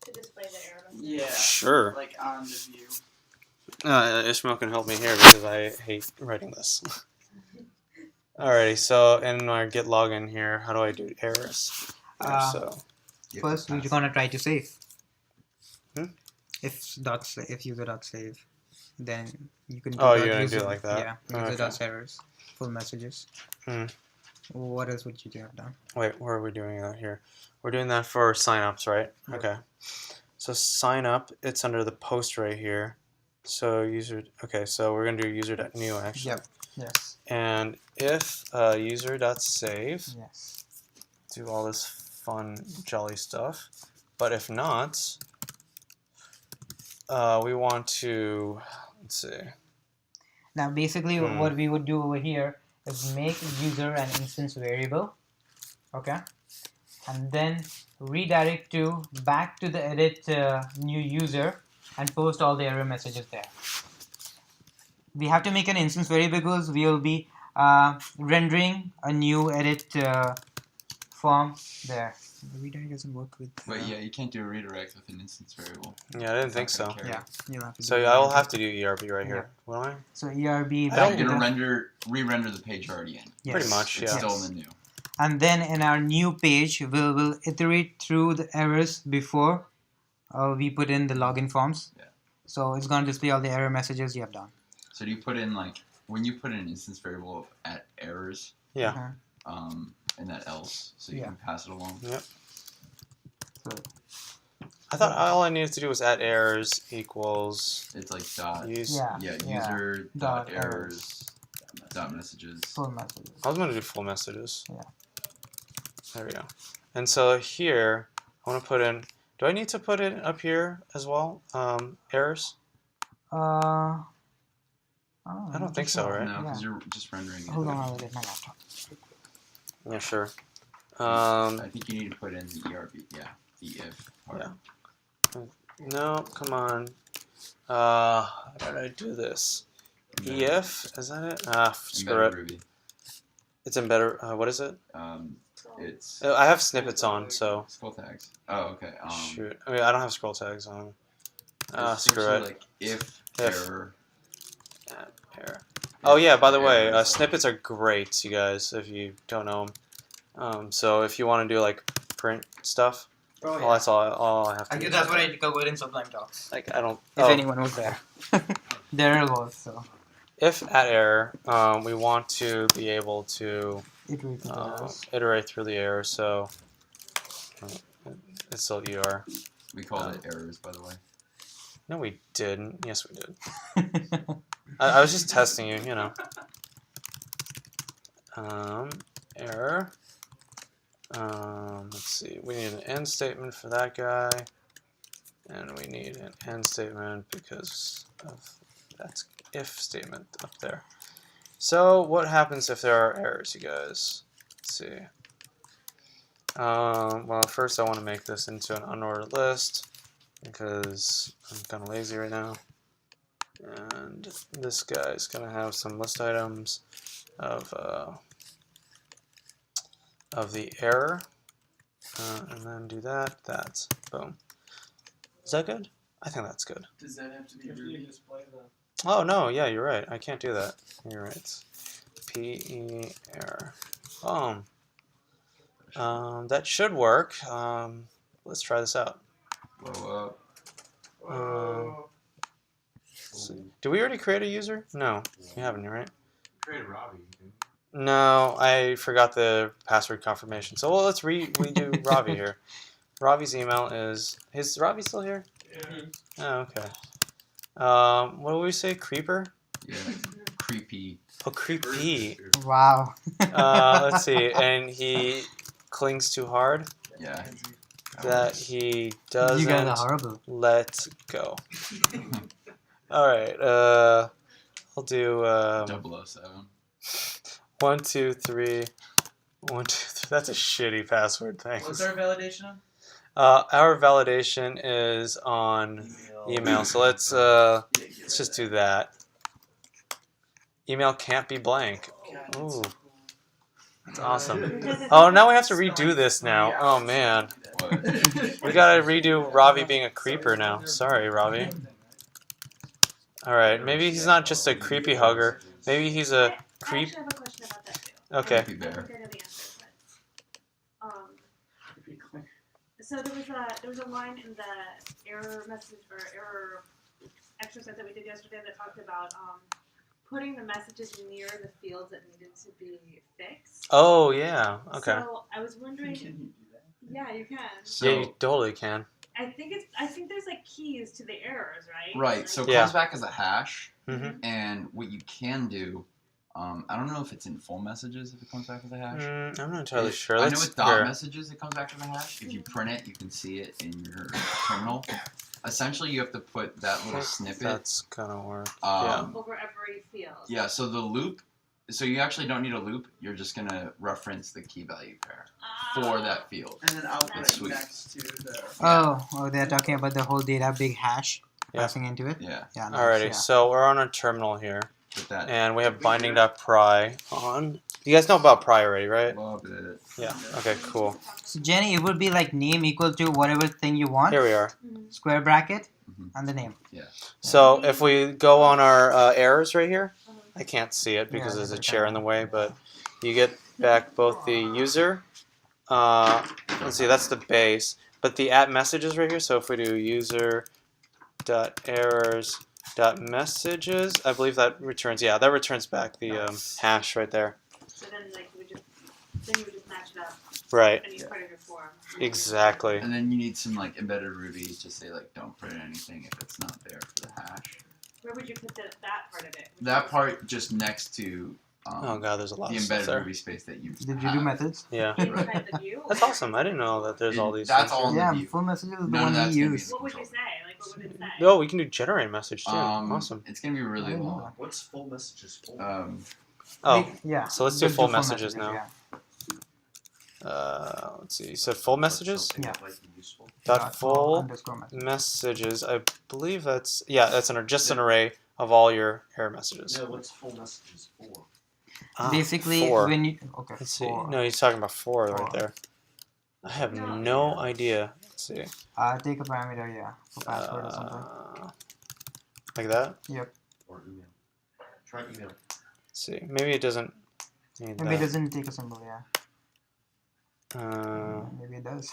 To display the error message. Yeah. Sure. Like on the view. Ishmael can help me here because I hate writing this. Alrighty, so in our get login here, how do I do errors? So First, we're gonna try to save. Hmm? If user.save, then you can. Oh, you're gonna do it like that? Yeah, user.errors, full messages. Hmm. What else would you have done? Wait, where are we doing that here? We're doing that for signups, right? Yep. Okay. So sign up, it's under the post right here. So user. Okay, so we're gonna do user.new actually. Yep. Yes. And if user.save, Yes. do all this fun jolly stuff. But if not, we want to, let's see. Now, basically, what we would do over here is make user an instance variable, okay, and then redirect back to the edit new user and post all the error messages there. We have to make an instance variable because we will be rendering a new edit form there. The redirect doesn't work with. But yeah, you can't do a redirect with an instance variable. Yeah, I didn't It's think not so. gonna carry. Yeah, you'll have to. So do I will ERB. have to do ERB right here. Will I? So ERB. I don't- back to You're the- gonna re-render the page you're already in. yes. Pretty much, It's yeah. still in the new. And then in our new page, we'll iterate through the errors before we put in the login forms. Yeah. So it's going to display all the error messages you have done. So do you put in like when you put in an instance variable of at errors? Yeah. And that else, so you Yeah. can pass it along. Yep. So, I thought all I needed to do was add errors equals It's like dot. use. yeah. User Dot dot errors dot messages. full messages. I was going to do full messages. Yeah. There we go. And so here, I want to put in. Do I need to put it up here as well? Errors? I I don't think so, right? No, because Yeah. you're just rendering it. Hold on, I'll get my laptop. Yeah, sure. I think you need to put in the ERB. Yeah, the if part. Yeah. No, come on. How did I do this? EF, is that it? Screw Embedded it. Ruby. It's embedded. What is it? It's I have snippets on, so. scroll tags. Oh, okay. Shoot. I mean, I don't have scroll tags on. it's Screw essentially it. Like if If. error. Error. Oh yeah, by the way, errors. snippets are great, you guys, if you don't know them. So if you want to do like print stuff, well, that's all I have to do. That's what I covered in Sublime Talks. Like, I don't. If anyone was there. There it was, so. If at error, we want to be able to Iterate through the errors. iterate through the error, so it's still ER. We called it errors, by the way. No, we didn't. Yes, we did. I was just testing you, you know. Error. Let's see. We need an end statement for that guy. and we need an AND statement because of that if statement up there. So what happens if there are errors, you guys? Let's see. Well, first I want to make this into an unordered list because I'm kind of lazy right now. And this guy's going to have some list items of the error. And then do that, boom. Is that good? I think that's good. Does that have to be If you Ruby? display the Oh, no, yeah, you're right. I can't do that. You're right. PE error. Boom. That should work. Let's try this out. Blow up. Let's see. Did we already create a user? No, we haven't, right? Created Robbie. Didn't No, I forgot the password confirmation. So well, let's redo Ravi here. Ravi's email is Ravi still here? you? Oh, okay. What do we say? Creeper? Yeah. Creepy. Oh, creepy. Wow. Let's see. And he clings too hard Yeah. that he You guys are doesn't horrible. let go. All right. I'll do 007. 1, 2, 3. 1, 2, 3. That's a shitty password. Thanks. What's our validation on? Our validation is on email. So let's just do that. Email can't be blank. God, Ooh, that's so cool. that's awesome. Oh, now we have to redo this now. Oh man, What? we gotta redo Ravi being a creeper now. Sorry, Ravi. All right, maybe he's not just a creepy hugger. Maybe he's a I creep. actually have a question about that too. Okay. Creepy I bear. think I know the answer, but so there was a line in the error message or error exercise that we did yesterday that talked about putting the messages near the fields that needed to be fixed. Oh yeah. Okay. So I was wondering. Can you do that? Yeah, you can. So, Yeah, you totally can. I think there's like keys to the errors, right? right. Like, So it Yeah. comes back as a hash. Mm-hmm. And what you can do, I don't know if it's in full messages if it comes back as a hash. I'm not entirely sure. I know Let's with dot here. messages it comes back as a hash. If you print it, you can see it in your terminal. Essentially, you have to put that little snippet. That's gonna work. over every field. Yeah. So the loop. So you actually don't need a loop. You're just gonna reference the key value pair for that field. And then output That's it sweet. next to the. Oh, they're talking about the whole data big hash Yeah. passing into it. Yeah. Yeah. Nice, Alrighty, yeah. so we're on a terminal here, With that. and we have binding.pry on. You guys know about pry already, right? Love it. Yeah. Okay. Cool. So Jenny, it would be like name equal to whatever thing you want. Here we are. Square bracket Mhm. and the name. So if we go on our errors right here, Uh-huh. I can't see it because Yeah, there's a that's chair in the way, but you get back both the user. Let's see, that's the base, but the at messages right here. So if we do user.errors.messages, I believe that returns. Yeah, that returns back the hash right there. So then, like, you would just match it up, Right. and you put it in your form. Exactly. And then you need some like embedded Ruby to say like don't print anything if it's not there for the hash. Where would you put that part of it? That part just next to Oh god, there's a lot the of stuff embedded there. Ruby space that you Did you have. do methods? Yeah. Inside the view? That's awesome. I didn't know that there's all these. That's things. all in Yeah, the view. full messages is the None of one that's we gonna be use. What would you say? Like, what would it say? No, we can do generate message too. Awesome. It's gonna be really I know. long. What's full messages for? Oh, Yeah. so let's do full messages now. Yeah. Let's see. You said full messages. Something Yeah. that might be useful. Dot full underscore message. messages. I believe that's that's just an array of all your error messages. No, what's full messages for? Basically, 4. when you Let's see. 4. No, he's talking about 4 right 4. there. I have No. no idea. Let's see. Take a parameter, yeah, for password or something. Like that. Or email. Try email. Let's see. Maybe it doesn't need Maybe it that. doesn't take a symbol, yeah. Maybe it does.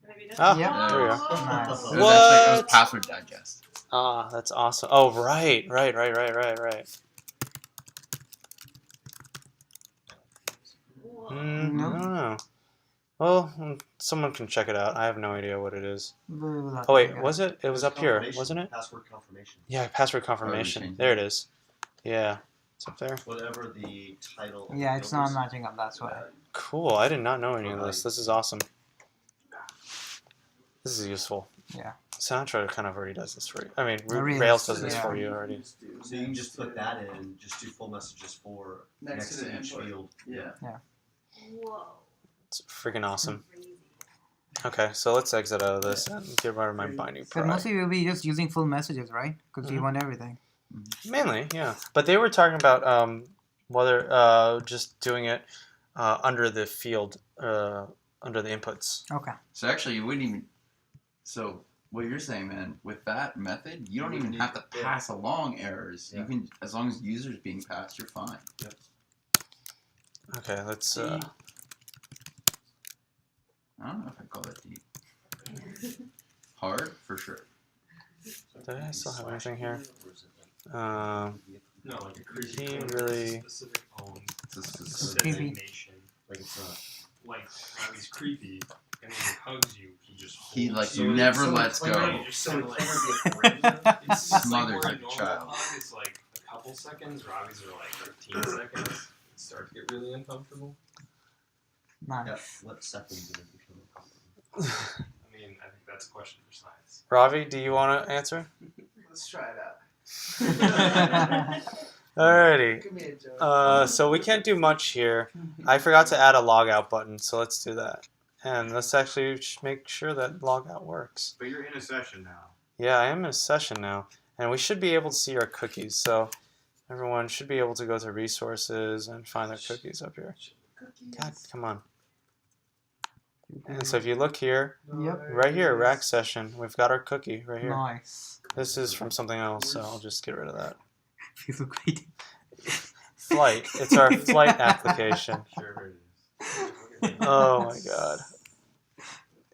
Maybe just Ah, Yep. there we go. Nice. It was actually What? it was password digest. That's awesome. Oh, right. I don't know. Well, someone can check it out. I have no idea what it is. We'll have Oh to wait, figure was it? It was up here, Confirmation, wasn't it? Password confirmation. Yeah, password confirmation. changed There it is. Yeah, it's up there. Whatever the title. of Yeah, the it's field not is, matching up, that's why. Cool. I did not know any of this. This is awesome. This is useful. Yeah. Sinatra kind of already does this for you. I mean, Rails, Rails does this yeah. for you already. So you can just put that in, just do full messages for Next to the each input. field. Yeah. Whoa. It's freaking awesome. Crazy. Okay, so let's exit out of this and get rid of my binding But pride. mostly we'll be just using full messages, right? Because we Mhm. want everything. Mainly, yeah. But they were talking about whether just doing it under the field, under the inputs. Okay. So actually, you wouldn't even. So what you're saying, man, with that method, you don't even have to pass along errors. You can, as long as users being passed, you're fine. Okay, let's. I don't know if I call that deep. Hard for sure. Do I still have anything here? No, like a creepy He code really- specific own It's a Creepy. specific. designation. Like it's not. Like he's creepy, and when he hugs you, he just He holds like you. never so lets like- go. You just So kinda it like can't be a it's just Smothers like, like a normal child. hug is like a couple seconds. Robbie's are like 15 seconds. You start to get really uncomfortable. Nice. Yeah, what second did it become a compliment? I mean, I think that's a question for science. Ravi, do you want to answer? Let's try it out. Alrighty. Come here, Joe. So we can't do much here. I forgot to add a logout button, so let's do that. And let's actually make sure that logout works. But you're in a session now. Yeah, I am in a session now, and we should be able to see our cookies. So everyone should be able to go to resources and find their cookies up here. God, come on. And so if you look here, Yep. right here, rack session, we've got our cookie right here. Nice. This is from something else, so I'll just get rid of that. Feels so great. Flight. It's our flight application. Sure it is. Oh my god.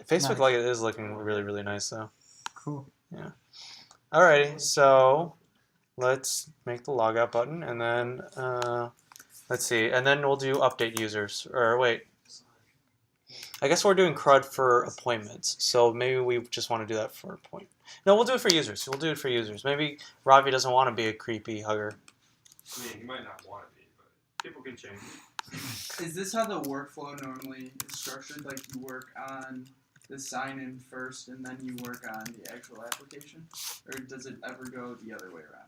Facebook Nice. like it is looking really, really nice though. Cool. Alrighty, so let's make the logout button and then let's see, and then we'll do update users. Or wait. I guess we're doing CRUD for appointments, so maybe we just want to do that for appointment. No, we'll do it for users. We'll do it for users. Maybe Ravi doesn't want to be a creepy hugger. I mean, you might not want to be, but people can change. Is this how the workflow normally is structured? Like you work on the sign-in first, and then you work on the actual application, or does it ever go the other way around?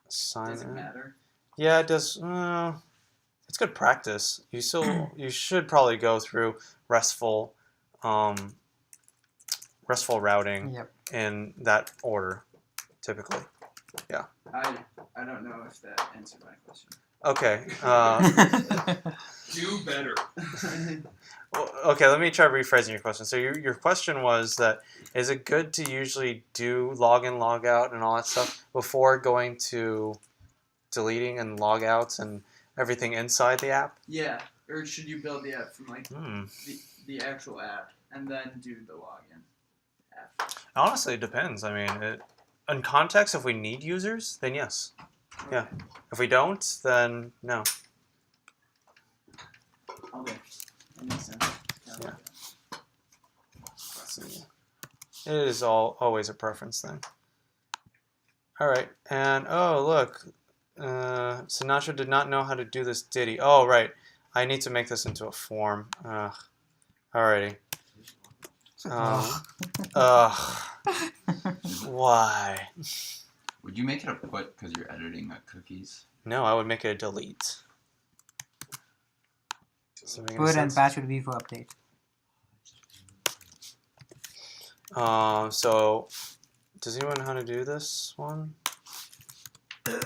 Sign Does it in. matter? Yeah, it does. It's good practice. You should probably go through RESTful, RESTful routing Yep. in that order, typically. I don't know if that answered my question. Okay. Do better. Okay. Let me try rephrasing your question. So your question was that is it good to usually do login, logout, and all that stuff before going to deleting and logouts and everything inside the app? Yeah, or should you build the app from like Hmm. the actual app and then do the login app? Honestly, it depends. I mean, in context, if we need users, then yes. Yeah. If we don't, then no. Okay, that makes sense. Yeah. It is always a preference thing. All right, and oh look, Sinatra did not know how to do this ditty. Oh right, I need to make this into a form. Alrighty. Why? Would you make it a put because you're editing cookies? No, I would make it a delete. Does that make any Put and sense? patch would be for update. So, does anyone know how to do this one? This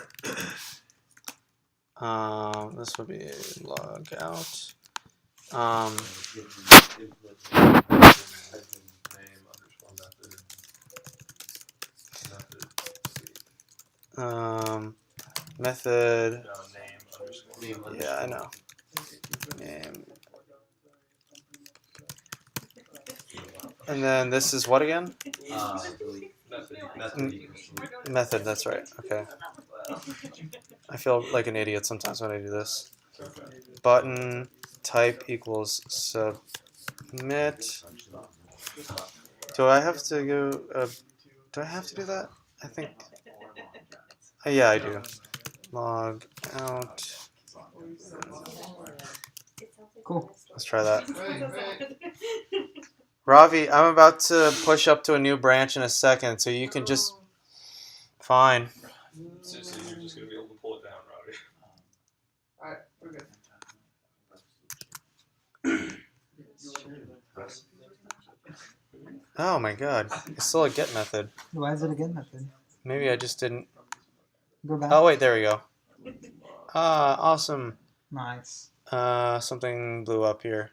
would be log out. Method. Yeah, I know. Name. And then this is what again? Method, that's right. Okay. I feel like an idiot sometimes when I do this. Button type equals submit. Do I have to go? Do I have to do that? I think. Yeah, I do. Log out. Cool. Let's try that. Ravi, I'm about to push up to a new branch in a second, so you can just. Fine. So you're just gonna be able to pull it down, Robbie. Alright, we're good. Oh my god. It's still a get method. Why is it a get method? Maybe I just didn't. Go back. Oh, wait, there we go. Ah, awesome. Nice. Something blew up here.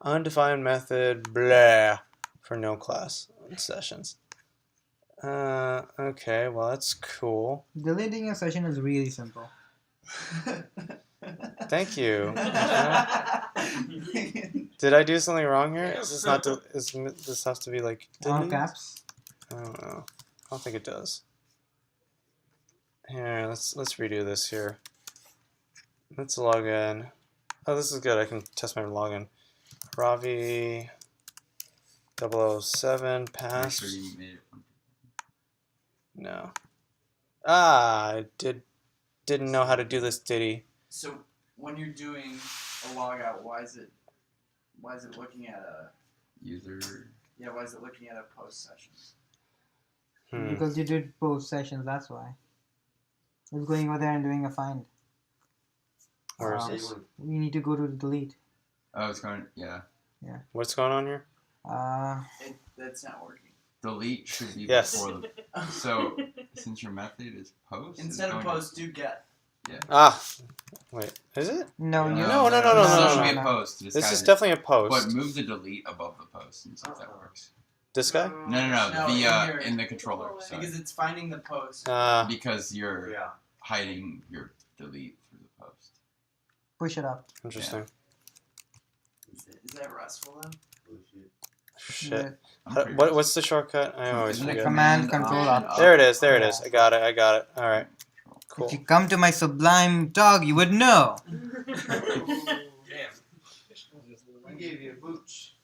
Undefined method, blah, for no class sessions. Okay, well, that's cool. Deleting a session is really simple. Thank you. Did I do something wrong here? Is this not? This has to be like? All delete? caps. I don't know. I don't think it does. Here, let's redo this here. Let's log in. Oh, this is good. I can test my login. Ravi 007 Make pass. sure you made it. No. Ah, I didn't know how to do this ditty. So when you're doing a logout, why is it looking at a User. why is it looking at a post session? Because you did both sessions, that's why. It's going over there and doing a find. Where is this? We need to go to the delete. Oh, it's going. Yeah. What's going on here? That's not working. Delete should be Yes. before the. So since your method is post. it's Instead of going post, do get. Ah, wait, is it? No, you. No. This no, should be no. a post. This is definitely a But post. move the delete above the post and see if that works. This guy? No. No, The in your- in the controller. Sorry. Because it's finding the post. Because you're Yeah. hiding your delete through the post. Push it up. Interesting. Is that RESTful though? Shit. I'm How- pretty what's the shortcut? I always Isn't it forget. Command, control, up. There it is. There it is. I got it. All right. Cool. If you come to my sublime dog, you would know. We gave you a booch.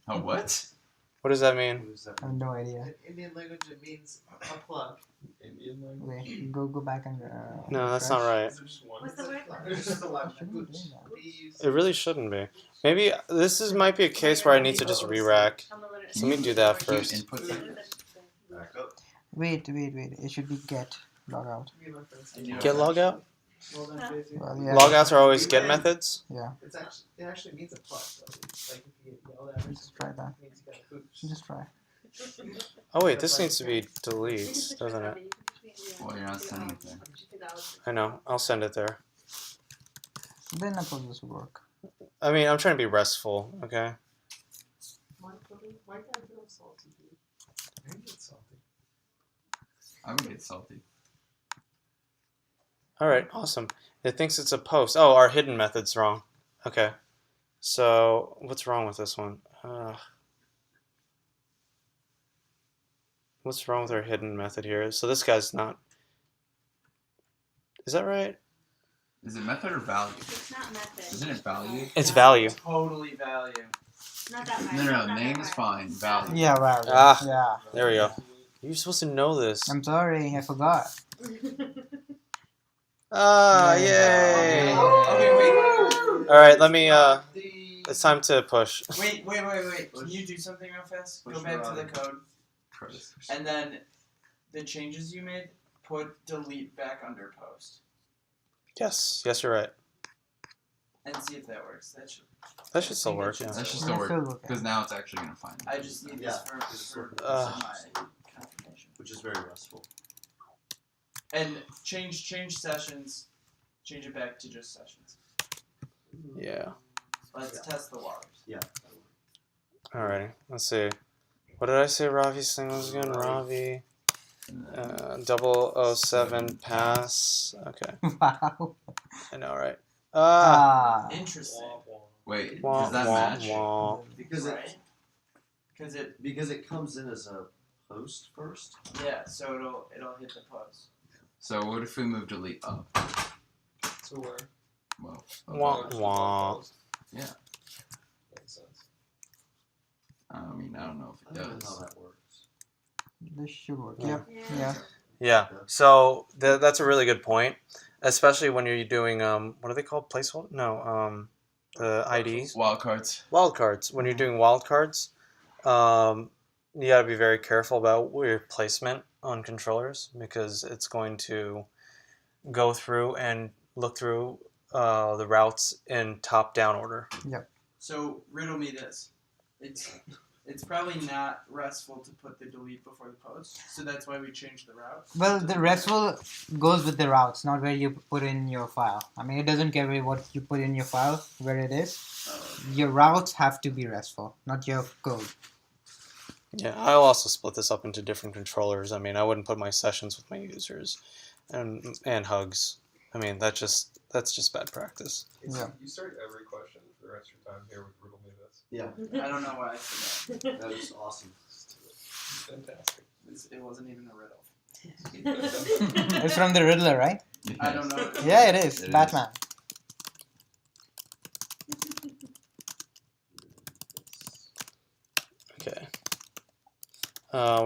Oh, what? What does that mean? I have no idea. In Indian language, it means a plug. Indian language. Wait, go back and. No, that's not right. Is there just one? What's the word? There's just a lot of Shouldn't be booch. doing that. We use It really shouldn't be. Maybe might be a case where I need to just re-rack. So let me do that Can you first. input that? Back up. Wait. It should be get log out. me and my friends. Get logout? Well done, Daisy. Well, yeah. Logouts are always get methods. It actually means a plug. So, like if you get yelled at or Let's something, try that. it means you got a booch. Just try. Oh wait, this needs to be delete, doesn't it? Well, you're not sending it there. I know. I'll send it there. Then I suppose this would work. I mean, I'm trying to be restful. Okay. Why can't I feel salty, dude? I get salty. I would get salty. All right. Awesome. It thinks it's a post. Oh, our hidden method's wrong. Okay. So what's wrong with this one? What's wrong with our hidden method here? So this guy's not. Is that right? Is it method or value? It's not method. Isn't it value? It's value. Totally value. Not that right. No, Not name that is right. fine. Value. Yeah, wow. Ah. Yeah. There we go. You're supposed to know this. I'm sorry, I forgot. Ah, Yeah. yay! Okay, wait. All right, let me. It's time to push. Wait. Can you do something real fast? Go back to the code. And then the changes you made, put delete back under post. Yes, you're right. And see if that works. That should still work. Yeah. That should Yeah, still still work working. because now it's actually gonna find it. I just need this for Uh. my confirmation. Which is very restful. And change sessions. Change it back to just sessions. Yeah. Let's test the waters. Yeah. Alrighty. Let's see. What did I say Ravi's thing was again? Ravi. 007 pass. Okay. Wow. I know, right? Ah. Interesting. Wait, Wah, does that wah, match? wah. Because Right? Because it comes in as a post first. yeah, so it'll hit the post. So what if we move delete up? So where? Well, Wah, wah. Yeah. Makes sense. I mean, I don't know if I it don't know does. how that works. This should work. Yeah. Yep. Yeah. Yeah. So that's a really good point, especially when you're doing what are they called? Placeholder? No. The IDs. Wildcards. Wildcards. When you're doing wildcards, you got to be very careful about your placement on controllers because it's going to go through and look through the routes in top-down order. So riddle me this. It's probably not RESTful to put the delete before the post, so that's why we changed the route. Well, the RESTful goes with the routes, not where you put in your file. I mean, it doesn't care what you put in your file, where it is. Your routes have to be RESTful, not your code. Yeah, I'll also split this up into different controllers. I mean, I wouldn't put my sessions with my users and hugs. I mean, that's just bad practice. Yeah. You start every question for the rest of your time here with riddle me this. Yeah, I don't know why I said that. that is awesome. It's fantastic. It wasn't even a riddle. It's from the Riddler, right? I don't know. Yeah, it is. It is. Batman. Okay.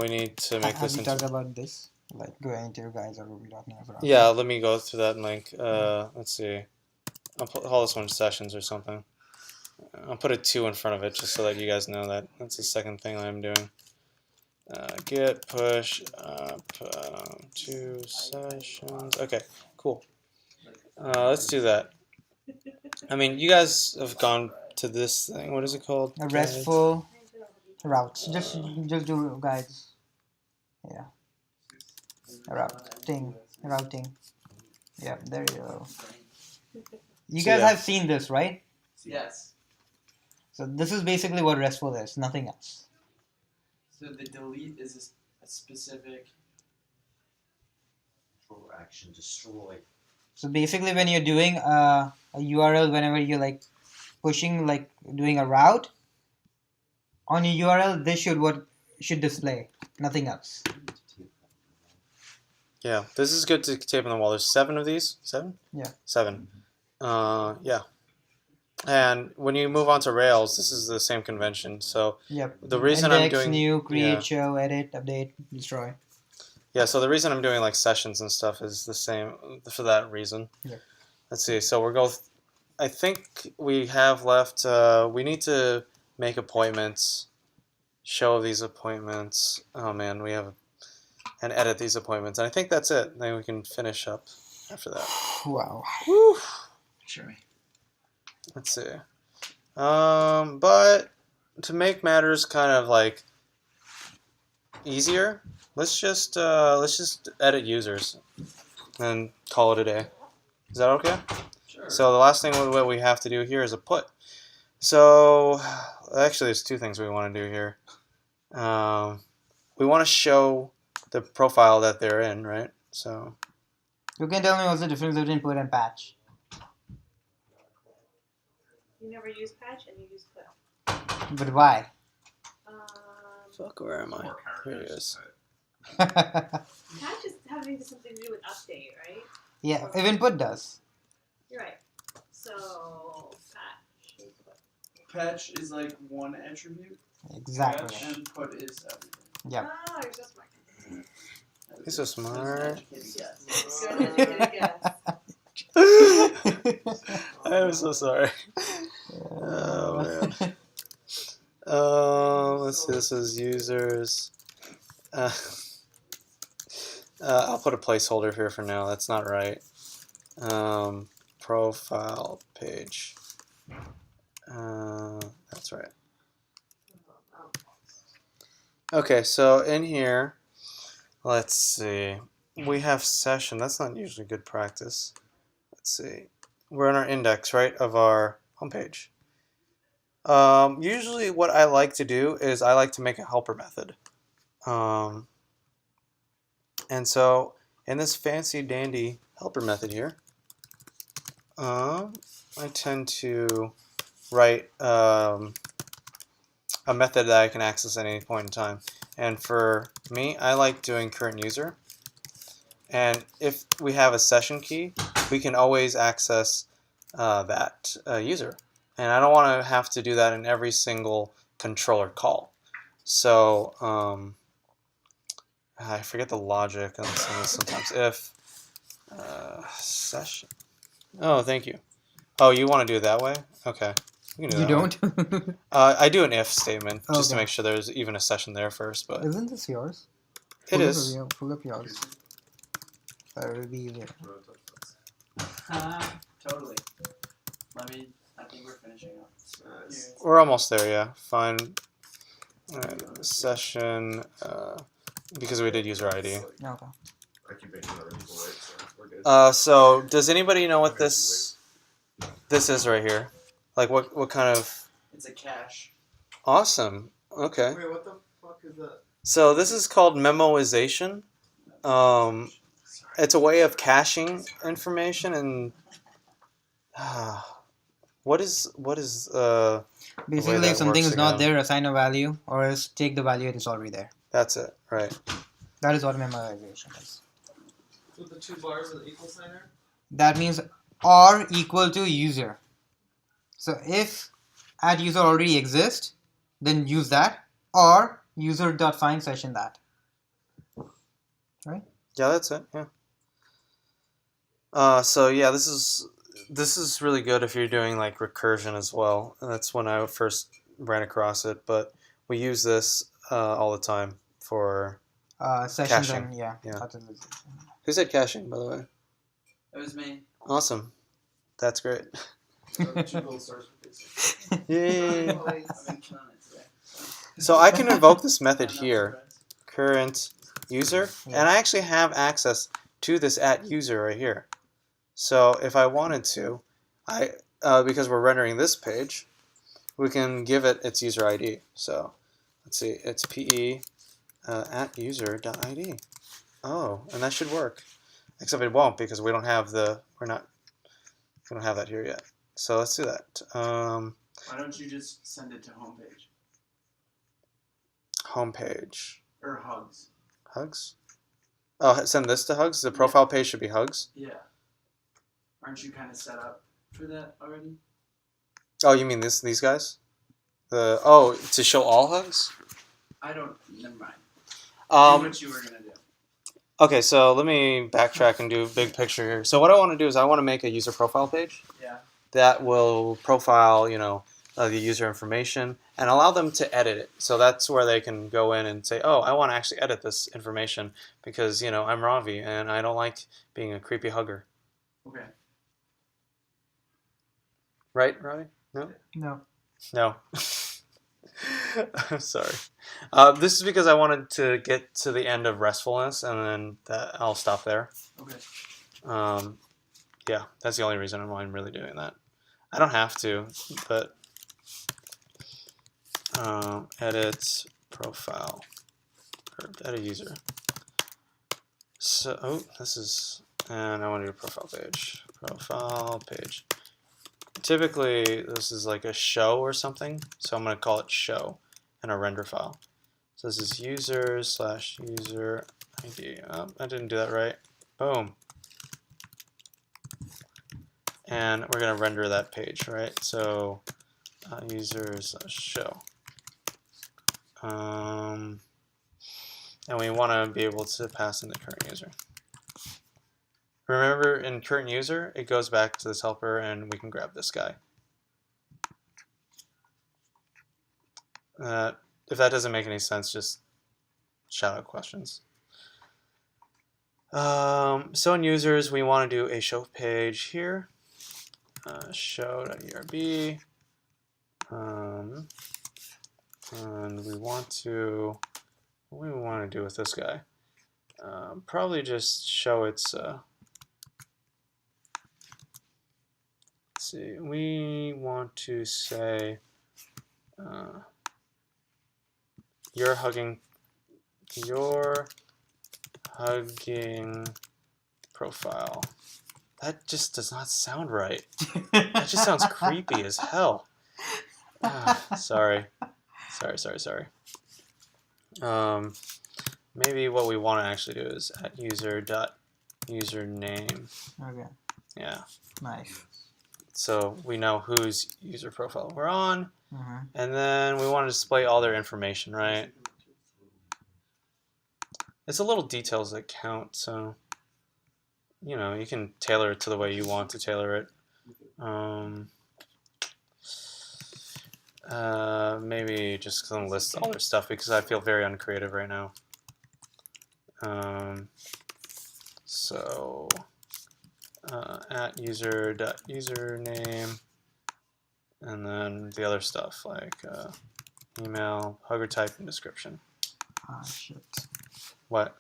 We need to make Have this you into... talked about this? Like going into your guys or Ruby.NET? Yeah, let me go through that link. Let's see. I'll call this one sessions or something. I'll put a 2 in front of it just so that you guys know that that's the second thing I'm doing. Git push up to sessions. Okay, cool. Let's do that. I mean, you guys have gone to this thing. What is it called? A RESTful routes. Just do guides. Yeah. Routing. Yeah, there you go. You So, guys yeah. have seen this, right? Yes. So this is basically what RESTful is, nothing else. So the delete is a specific. Controller action destroy. So basically when you're doing a URL, whenever you're like pushing, like doing a route, on your URL, this should display, nothing else. Yeah, this is good to tape on the wall. There's 7 of these. 7? Yeah. 7. Yeah. And when you move on to Rails, this is the same convention. So Yep. the reason Index, I'm doing new, create, yeah. show, edit, update, destroy. Yeah, so the reason I'm doing like sessions and stuff is the same for that reason. Yeah. Let's see. So we're going. I think we have left. We need to make appointments. Show these appointments. Oh man, we have and edit these appointments. And I think that's it. Then we can finish up after that. Wow. Woo. Sure. Let's see. But to make matters kind of like easier, let's just edit users and call it a day. Is that okay? Sure. So the last thing what we have to do here is a put. So actually, there's 2 things we want to do here. We want to show the profile that they're in, right? So You can tell me what's the difference between put and patch. You never use patch and you use put. But why? fuck, where am I? Here it is. Patch is having something to do with update, right? Yeah, even put does. You're right. So patch. Patch is like one attribute. Exactly. Patch and put is everything. Yep. Oh, you're so smart. He's so smart. Good educated guess. I'm so sorry. Oh man. Let's see. This is users. I'll put a placeholder here for now. That's not right. Profile page. That's right. Okay, so in here, let's see. We have session. That's not usually good practice. Let's see. We're in our index, right, of our homepage. Usually what I like to do is I like to make a helper method. And so in this fancy dandy helper method here, I tend to write a method that I can access at any point in time. And for me, I like doing current user. And if we have a session key, we can always access that user. And I don't want to have to do that in every single controller call. So I forget the logic on this sometimes. If session. Oh, thank you. Oh, you want to do it that way? Okay. We can do You that one. don't? I do an if statement just to Okay. make sure there's even a session there first, but Isn't this yours? it is. Pull up yours. That will be easier. Totally. I think we're finishing up. Nice. We're almost there, yeah. Find session because we did user ID. Okay. I keep making other people wait, so we're good. So does anybody know what this is right here? Like what kind of It's a cache. awesome. Okay. Wait, what the fuck is that? So this is called memoization. It's a way of caching information and what is Basically, that if something works is not again? there, assign a value, or else take the value it is already there. that's it, right? That is what memoization is. With the 2 bars of the equal sign there? That means or equal to user. So if add user already exists, then use that, or user.find session that. Right? Yeah, that's it. Yeah. So yeah, this is really good if you're doing like recursion as well. That's when I first ran across it, but we use this all the time for Sessions caching. and yeah. Yeah. Authorization. Who said caching, by the way? It was me. Awesome. That's great. So 2 gold stars for basic. Yay. I've been killing it today. So I can invoke this method Not here, surprised. current user, Yeah. and I actually have access to this @user right here. So if I wanted to, because we're rendering this page, we can give it its user ID. So let's see, it's pe @user.id. Oh, and that should work, except it won't because we don't have that here yet. So let's do that. Why don't you just send it to homepage Homepage. or hugs? Hugs? Oh, send this to Hugs? The profile page should be Hugs? Yeah. Aren't you kind of set up for that already? Oh, you mean these guys? To show all Hugs? Never mind. Do Um, what you were gonna do. okay, so let me backtrack and do a big picture here. So what I want to do is I want to make a user profile page Yeah. that will profile, the user information and allow them to edit it. So that's where they can go in and say, oh, I want to actually edit this information because, I'm Ravi and I don't like being a creepy hugger. Okay. Right, Ravi? No? No. No. I'm sorry. This is because I wanted to get to the end of restfulness and then I'll stop there. Okay. Yeah, that's the only reason why I'm really doing that. I don't have to, but edit profile or edit user. So, and I want to do profile page. Profile page. Typically, this is like a show or something, so I'm going to call it show in a render file. So this is user/user ID. I didn't do that right. Boom. And we're going to render that page, right? So user/show. And we want to be able to pass in the current user. Remember, in current user, it goes back to this helper, and we can grab this guy. If that doesn't make any sense, just shout out questions. So in users, we want to do a show page here. Show.erb. And we want to, what do we want to do with this guy? Probably just show its, let's see, we want to say, you're hugging profile. That just does not sound right. That just sounds creepy as hell. Sorry. Maybe what we want to actually do is @user.username. Okay. Yeah. Nice. So we know whose user profile we're on, Mm-hmm. and then we want to display all their information, right? It's the little details that count, so you can tailor it to the way you want to tailor it. Maybe just gonna list all their stuff because I feel very uncreative right now. So at user.username, and then the other stuff like email, hugger type, and description. Ah, shit. What?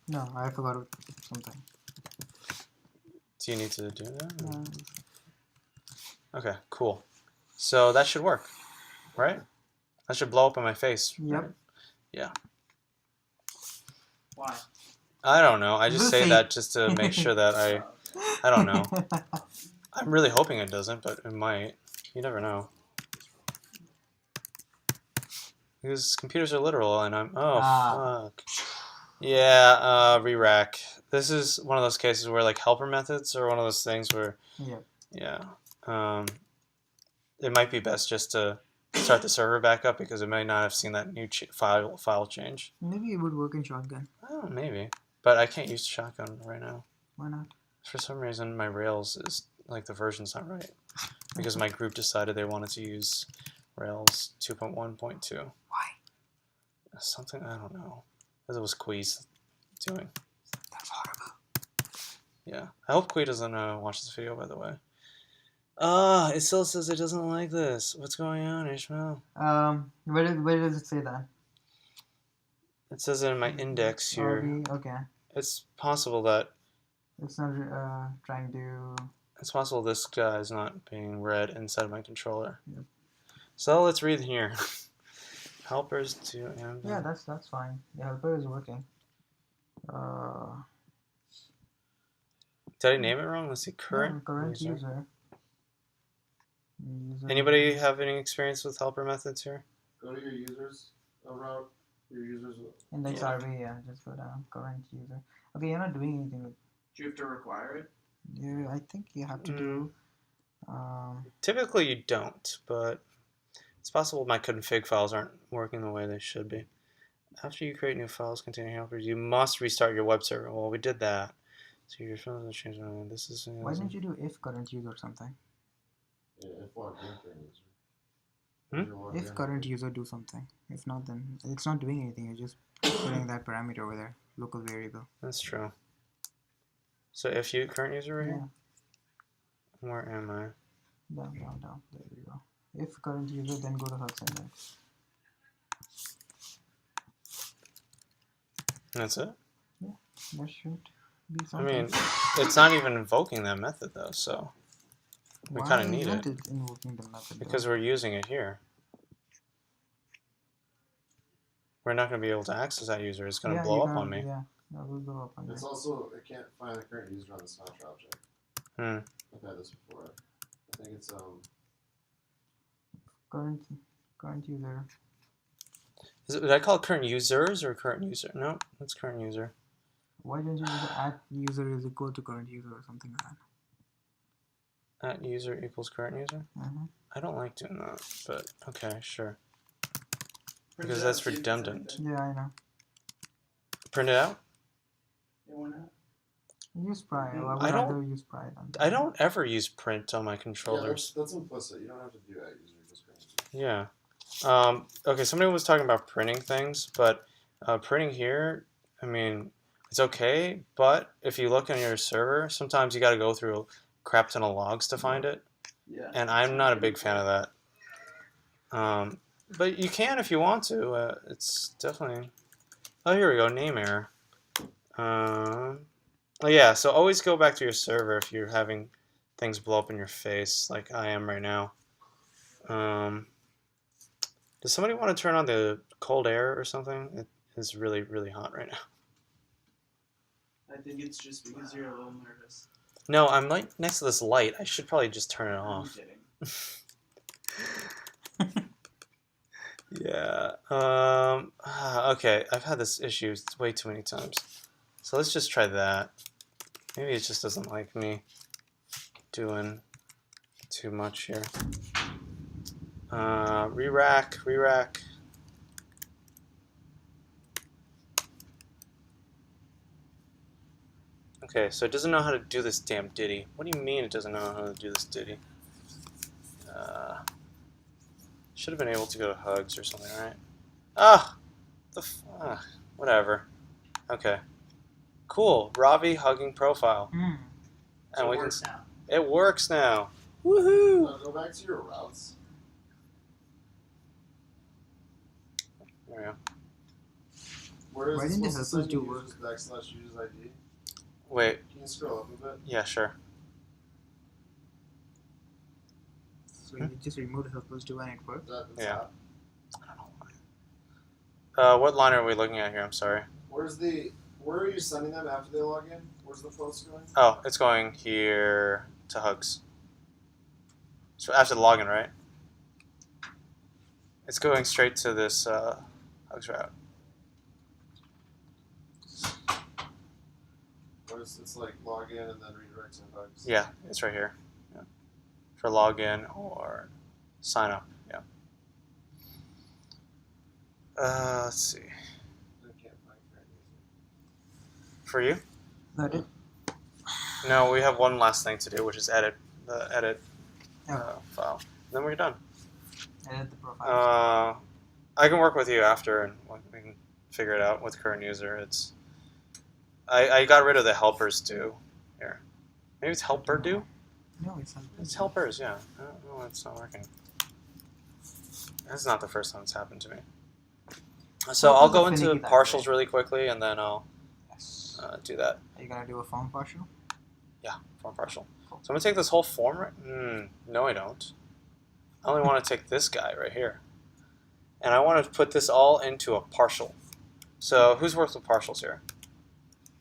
No, I forgot something. Do you need to do that? Uh, Okay, cool. So that should work, right? That should blow up in my face. Yep. Right? Yeah. Why? I don't know. I just We'll say see. that just to make sure that I don't know. I'm really hoping it doesn't, but it might. You never know. Because computers are literal, and I'm fuck. Yeah, re-rack. This is one of those cases where like helper methods are one of those things where Yep. yeah, it might be best just to start the server back up because it may not have seen that new file change. Maybe it would work in shotgun. Oh, maybe, but I can't use shotgun right now. Why not? For some reason, my Rails is like the version's not right because my group decided they wanted to use Rails 2.1.2. Why? Something I don't know. Because it was Quee's doing. That's horrible. Yeah. I hope Quee doesn't watch this video, by the way. It still says it doesn't like this. What's going on, Ishmael? Where does it say that? It says it in my index here. RB, okay. It's possible that It's not trying to. it's possible this guy is not being read inside of my controller. Yep. So let's read here. Helpers to Yeah, that's fine. The helper is working. Did I name it wrong? Let's see. Current user. User. Anybody have any experience with helper methods here? Go to your users route. Your users. Index Yeah. RB, yeah, just go down. Current user. Okay, you're not doing anything with. Do you have to require it? Yeah, I think you have to do. Typically you don't, but it's possible my config files aren't working the way they should be. After you create new files containing helpers, you must restart your web server. Well, we did that. So your files will change. This is. Why didn't you do if current user or something? Yeah, if logged in for user. Hmm? If you're logged If in. current user do something. If not, then it's not doing anything. You're just putting that parameter over there, local variable. That's true. So if you current user right Yeah, here? Where am I? down. There we go. If current user, then go to Hux index. That's it? That should be I something. mean, it's not even invoking that method though, so we kind of need Why it. isn't it invoking the method? Because we're using it here. We're not going to be able to access that user. It's going to blow up on me. Yeah, that will blow up on you. It's also, it can't find the current user on the snapshot object. Hmm. I've had this before. I think it's Current user. Did I call it current users or current user? No, it's current user. Why don't you just add user is equal to current user or something like that? At user equals current user? Mm-hmm. I don't like doing that, but okay, sure. Print Because it that's out, see if it's redundant. anything. Yeah, I know. Print it out? Yeah, why not? Use pry. I would I don't- rather use pry than. I don't ever use print on my yeah, controllers. that's implicit. You don't have to do at user, just current user. Yeah. Okay, somebody was talking about printing things, but printing here, I mean, it's okay, but if you look on your server, sometimes you got to go through a crap ton of logs to find it, Yeah. and I'm not a big fan of that. But you can if you want to. It's definitely... Oh, here we go, name error. Oh yeah, so always go back to your server if you're having things blow up in your face, like I am right now. Does somebody want to turn on the cold air or something? It is really, really hot right now. I think it's just because you're a little nervous. No, I'm like next to this light. I should probably just turn it I'm off. kidding. Yeah. Okay, I've had this issue way too many times. So let's just try that. Maybe it just doesn't like me doing too much here. Re-rack. Okay, so it doesn't know how to do this damn ditty. What do you mean it doesn't know how to do this ditty? Should have been able to go to hugs or something, right? Ah, whatever. Okay, cool. Ravi hugging profile, Hmm. and So we it can. works now. It works now. Woohoo! Now go back to your routes. There we go. Where is Why it didn't the supposed to helpers send do you work? users /users ID? Wait. Can you scroll up a bit? Yeah, sure. So you just remove the helpers do and it works. Is that the Yeah. top? I don't know why. What line are we looking at here? I'm sorry. Where are you sending them after they log in? Where's the post going? Oh, it's going here to hugs. So after the login, right? It's going straight to this hugs route. It's like log in and then redirect to hugs. Yeah, it's right here. Yeah. For login or sign up. Yeah. Let's see. I can't find current user. For you? Got it. No, we have one last thing to do, which is edit the Oh. file. Then we're done. Edit the profile. I can work with you after, and we can figure it out with current user. I got rid of the helpers too. Here, maybe it's helper do. No, it's not. It's helpers. Yeah. No, it's not working. That's not the first time it's happened to me. So What I'll was the go into finicky that partials way? really quickly, and then I'll Yes. do that. Are you gonna do a form partial? Yeah, form partial. Cool. So I'm gonna take this whole form. Right? No, I don't. I only want to take this guy right here, and I want to put this all into a partial. So who's worked with partials here?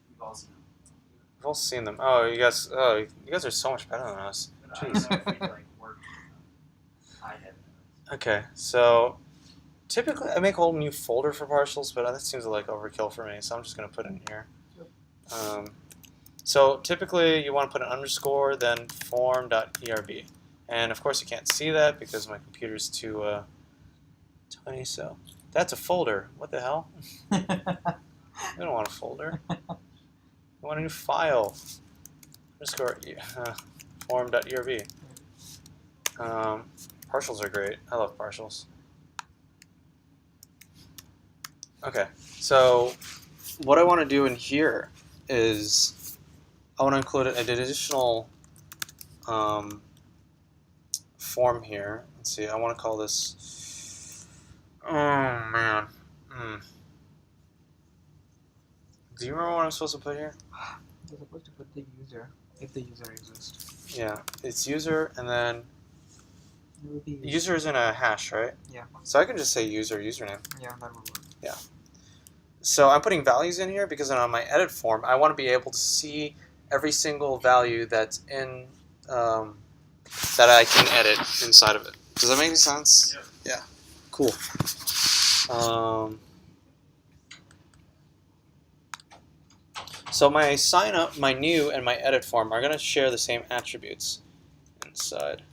We've all seen them. We've all seen them. Oh, you guys are so much better than us. But I don't know if we like work. I haven't. Okay, so typically I make a whole new folder for partials, but that seems like overkill for me, so I'm just gonna put it in here. So typically you want to put an underscore, then form.erb. And of course you can't see that because my computer's too tiny, so that's a folder. What the hell? We don't want a folder. We want a new file. Underscore form.erb. Partials are great. I love partials. Okay, so what I want to do in here is I want to include an additional form here. Let's see, I want to call this. Oh man. Do you remember what I'm supposed to put here? You're supposed to put the user if the user exists. Yeah, it's user, and then It will be user is in a hash, right? Yeah. So I can just say user username. Yeah, that will work. So I'm putting values in here because on my edit form, I want to be able to see every single value that's in that I can edit inside of it. Does that make any sense? Yeah. Cool. So my sign up, my new, and my edit form are going to share the same attributes inside.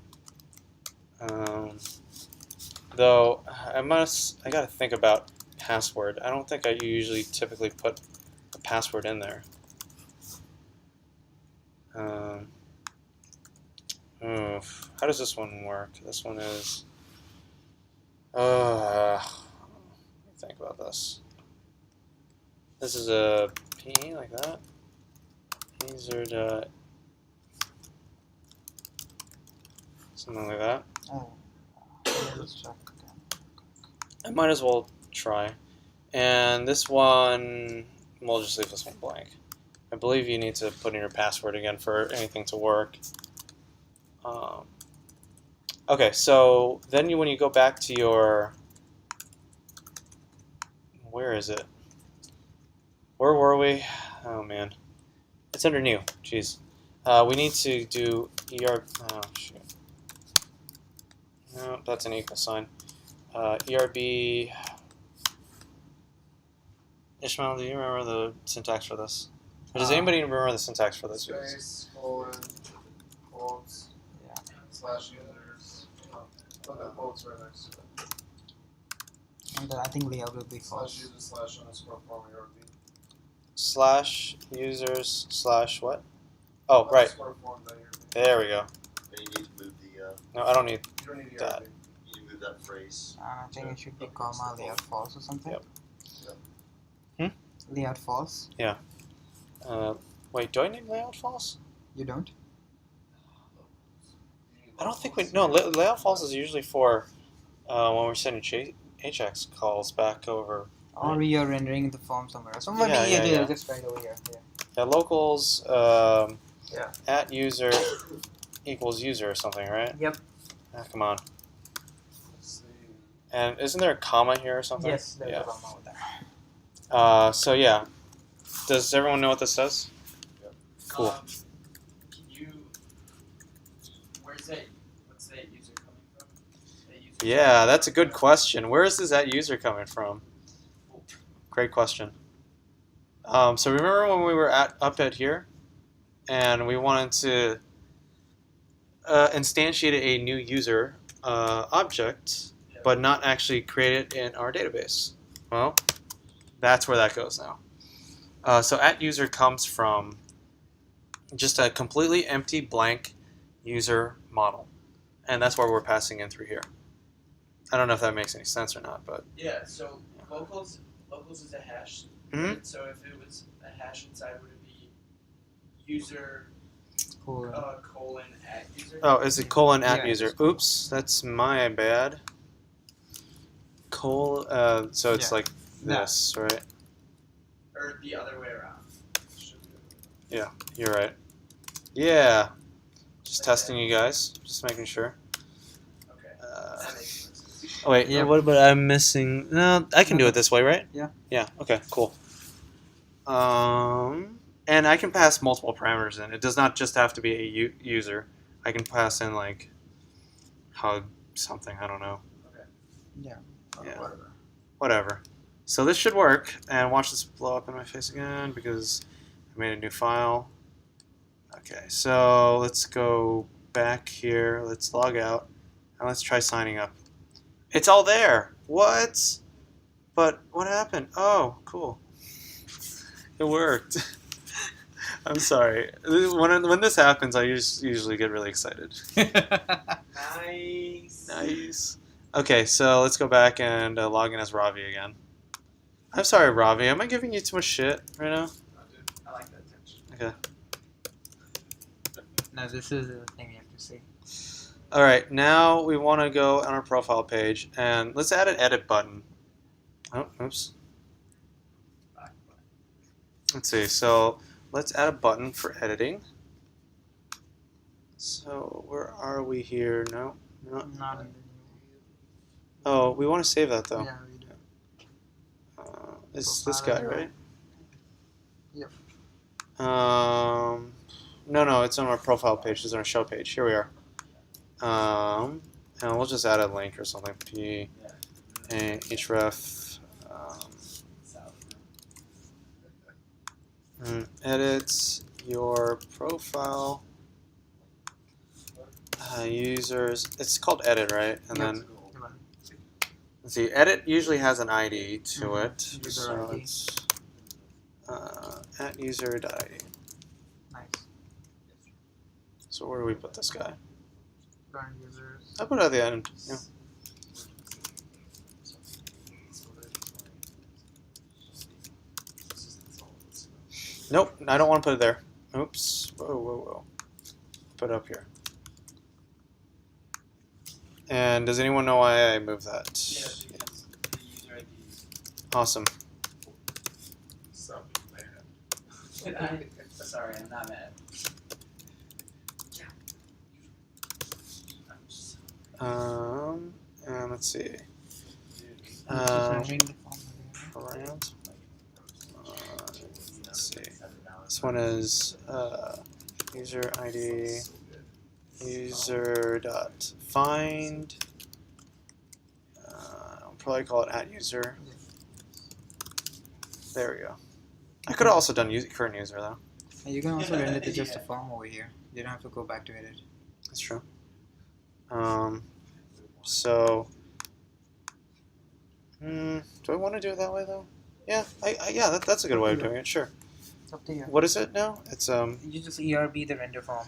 Though I got to think about password. I don't think I usually typically put a password in there. How does this one work? This one is. Let me think about this. This is a P like that. User dot something like that. Oh. Let's check. I might as well try. And this one, we'll just leave this one blank. I believe you need to put in your password again for anything to work. Okay, so then when you go back to your, where is it? Where were we? Oh man, it's under new. Jeez, we need to do ER. Oh shoot. No, that's an equal sign. ERB. Ishmael, do you remember the syntax for this? Or does anybody remember the syntax for this? Space, colon, quotes, Yeah. /users. Put the quotes right next to it. And then I think layout will be false. /users /_ form ERB. Slash users slash what? Oh, right. Underscore form.erb. There we go. And you need to move the No, I don't need. You don't need That. ERB. you need to move that phrase. I think it should be comma layout false or something. Yep. Layout false. Wait, do I need layout false? You don't? I don't think we. No, layout false is usually for when we're sending HX calls back over. Or Right. you're rendering the form somewhere. So Yeah, maybe yeah, it yeah. is just right over here. Yeah. Yeah, locals Yeah. at user equals user or something, right? Yep. Ah, come on. And isn't there a comma here or something? Yes, there's Yeah. a comma with that. So yeah. Does everyone know what this does? Cool. Can you? What's that user coming from? That user Yeah, that's a good question. Where is this at user coming from? Great question. So remember when we were up at here, and we wanted to instantiate a new user object, but not actually create it in our database. Well, that's where that goes now. So at user comes from just a completely empty blank user model, and that's why we're passing in through here. I don't know if that makes any sense or not, but Yeah. So locals is a hash. Mhm. Right? So if it was a hash inside, would it be user Cool. colon at user? oh, is it colon at Yeah, user? it's colon. Oops, that's my bad. So it's Yeah. like this, right? Or the other way around. You're right. Yeah. Just testing you guys. Just making sure. Okay. That makes more sense. Oh, wait. Yeah. What about I'm missing? No, I can do it this way, right? Yeah. Yeah. Okay. Cool. And I can pass multiple parameters in. It does not just have to be a user. I can pass in like hug something. I don't know. Yeah. Yeah. Whatever. Whatever. So this should work. And watch this blow up in my face again because I made a new file. Okay, so let's go back here. Let's log out. And let's try signing up. It's all there. What? But what happened? Oh, cool. It worked. I'm sorry. When this happens, I usually get really excited. Nice. Nice. Okay, so let's go back and log in as Ravi again. I'm sorry, Ravi. Am I giving you too much shit right now? I like that tension. Okay. No, this is the thing you have to say. All right, now we want to go on our profile page and let's add an edit button. Oh, oops. Let's see. So let's add a button for editing. So where are we here? No, no. Not in the Oh, we want to save that though. Yeah, we do. It's this guy, Profile. right? Yep. No, it's on our profile page. It's on our show page. Here we are. And we'll just add a link or something. P A href. Edit your profile. Users. It's called edit, right? And then let's see. Edit usually has an ID to it. User So ID. it's at user.id. Nice. So where do we put this guy? Current users. I put it at the end. Yeah. Nope, I don't want to put it there. Oops. Whoa. Put it up here. And does anyone know why I moved that? Yeah, because the user ID. Awesome. Sorry, I'm not mad. And let's see. Just rendering the form again. Parent. Let's see. This one is user ID user dot find. I'll probably call it at user. There we go. I could have also done current user though. And you can also render to just a form over here. You don't have to go back to edit. That's true. So, do I want to do it that way though? Yeah, yeah, that's a good way of doing it. Sure. It's up to you. What is it now? It's You just ERB the render form.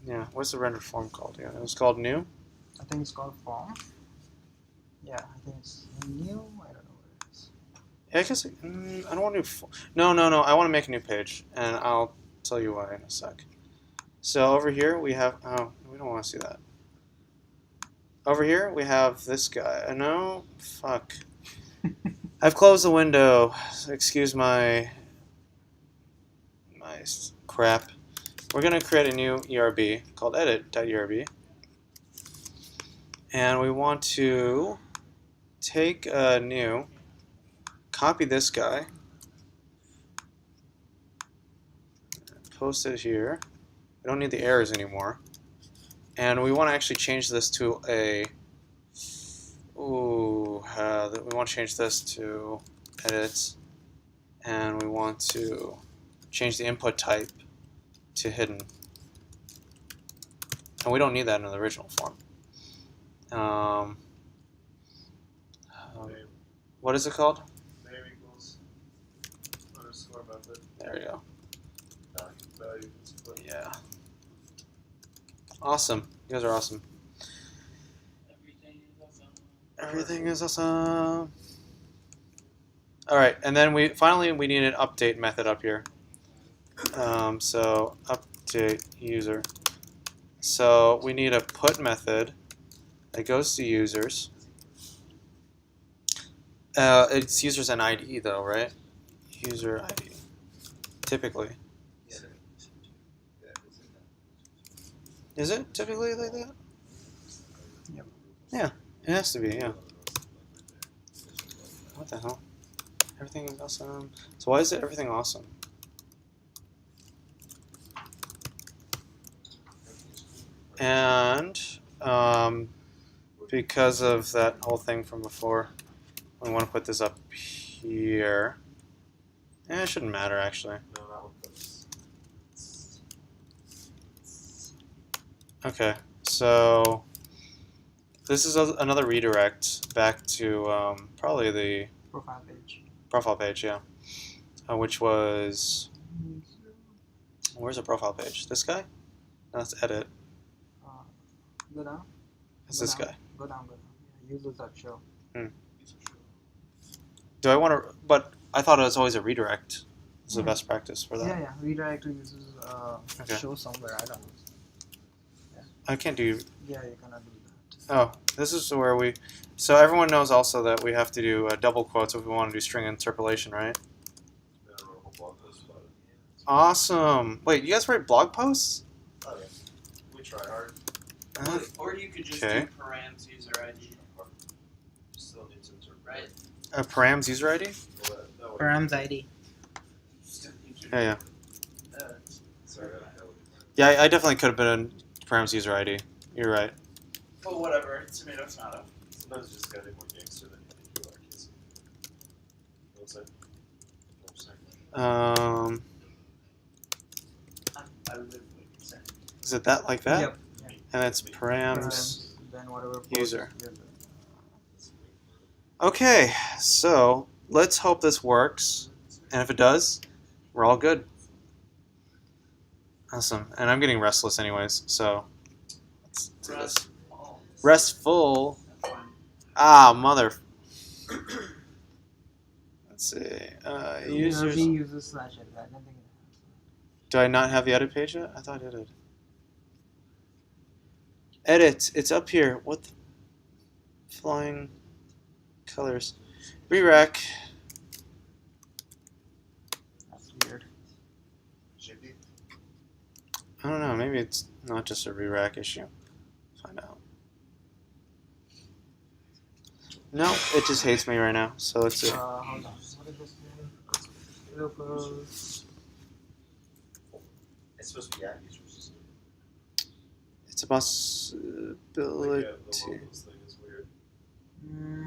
yeah. What's the rendered form called? Yeah, it was called new. I think it's called form. Yeah, I think it's new. I don't know what it is. Yeah, I guess I don't want to do. No. I want to make a new page, and I'll tell you why in a sec. So over here we have. Oh, we don't want to see that. Over here we have this guy. No, fuck. I've closed the window. Excuse my crap. We're gonna create a new ERB called edit.erb, and we want to take a new, copy this guy, post it here. We don't need the errors anymore, and we want to actually change this to a. We want to change this to edit, and we want to change the input type to hidden. And we don't need that in the original form. What is it called? Name equals underscore method. There we go. Value is split. Yeah. Awesome. You guys are awesome. Everything is awesome. Everything is awesome. All right, and then we need an update method up here. So update user. So we need a put method that goes to users. It's users and ID though, right? User ID. Typically. Is it typically like that? Yep. Yeah, it has to be. Yeah. What the hell? Everything is awesome. So why is it everything awesome? And because of that whole thing from before, we want to put this up here. It shouldn't matter actually. No, that one fits. Okay, so this is another redirect back to probably the Profile page. yeah, which was, where's the profile page? This guy? No, it's edit. Go down. It's Go this down. guy. Go down. Yeah, users.show. Do I want to? But I thought it was always a redirect. It's the best practice for that. Yeah. Redirect to users. Okay. Show somewhere. I don't know. I can't do. Yeah, you cannot do that. Oh, this is where we. So everyone knows also that we have to do double quotes if we want to do string interpolation, right? Yeah, I wrote a whole blog post about it. Awesome. Wait, you guys write blog posts? Oh yeah. We try hard. Or you could just Okay. do params user ID, Still need to interpret. right? A params user ID? Well, no, Params ID. Yeah. Sorry, Yeah, I definitely could have been in params user ID. You're right. Well, whatever. Tomato, tomato. sometimes you just gotta be more gangster than you think you are, Casey. You know what I'm saying? I live what you're saying. Is it that like that? Yep. And it's params Then whatever. user. You're good. Okay, so let's hope this works. And if it does, we're all good. Awesome. And I'm getting restless anyways, so let's do this. RESTful. That's fine. Ah, mother. Let's see. Users. Users / edit. I don't think it has. Do I not have the edit page yet? I thought I did. Edit. It's up here. What the flying colors? Re-rack. That's weird. JP? I don't know. Maybe it's not just a re-rack issue. Find out. No, it just hates me right now. So let's see. Hold on. What is this name? Locals. It's supposed to be at users. It's a The possibility. locals thing is weird.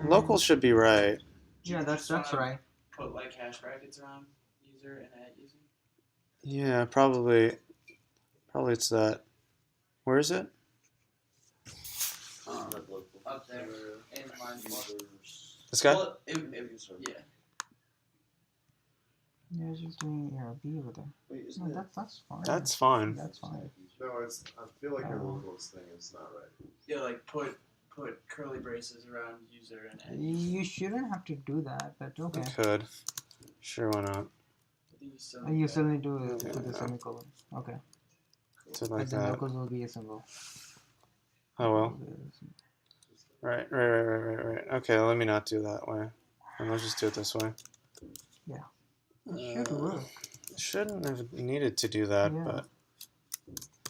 Locals should be right. Yeah, that's right. Put like hash brackets around user and at user. Yeah, probably. Probably it's that. Where is it? Up there in line one. This guy? Well, yeah. Yeah, it's just doing ERB over there. Wait, isn't No, it? that's fine. That's fine. That's fine. No, it's. I feel like your locals thing is not right. Yeah, like put put curly braces around user and end. You shouldn't have to do that, but okay. Could. Sure, why not? I think you still You still need to put the Yeah. semicolon. Okay. So But like the that. locals will be a symbol. Oh well. Right. Okay, let me not do that way. And let's just do it this way. It should work. Shouldn't have needed to do that, Yeah. but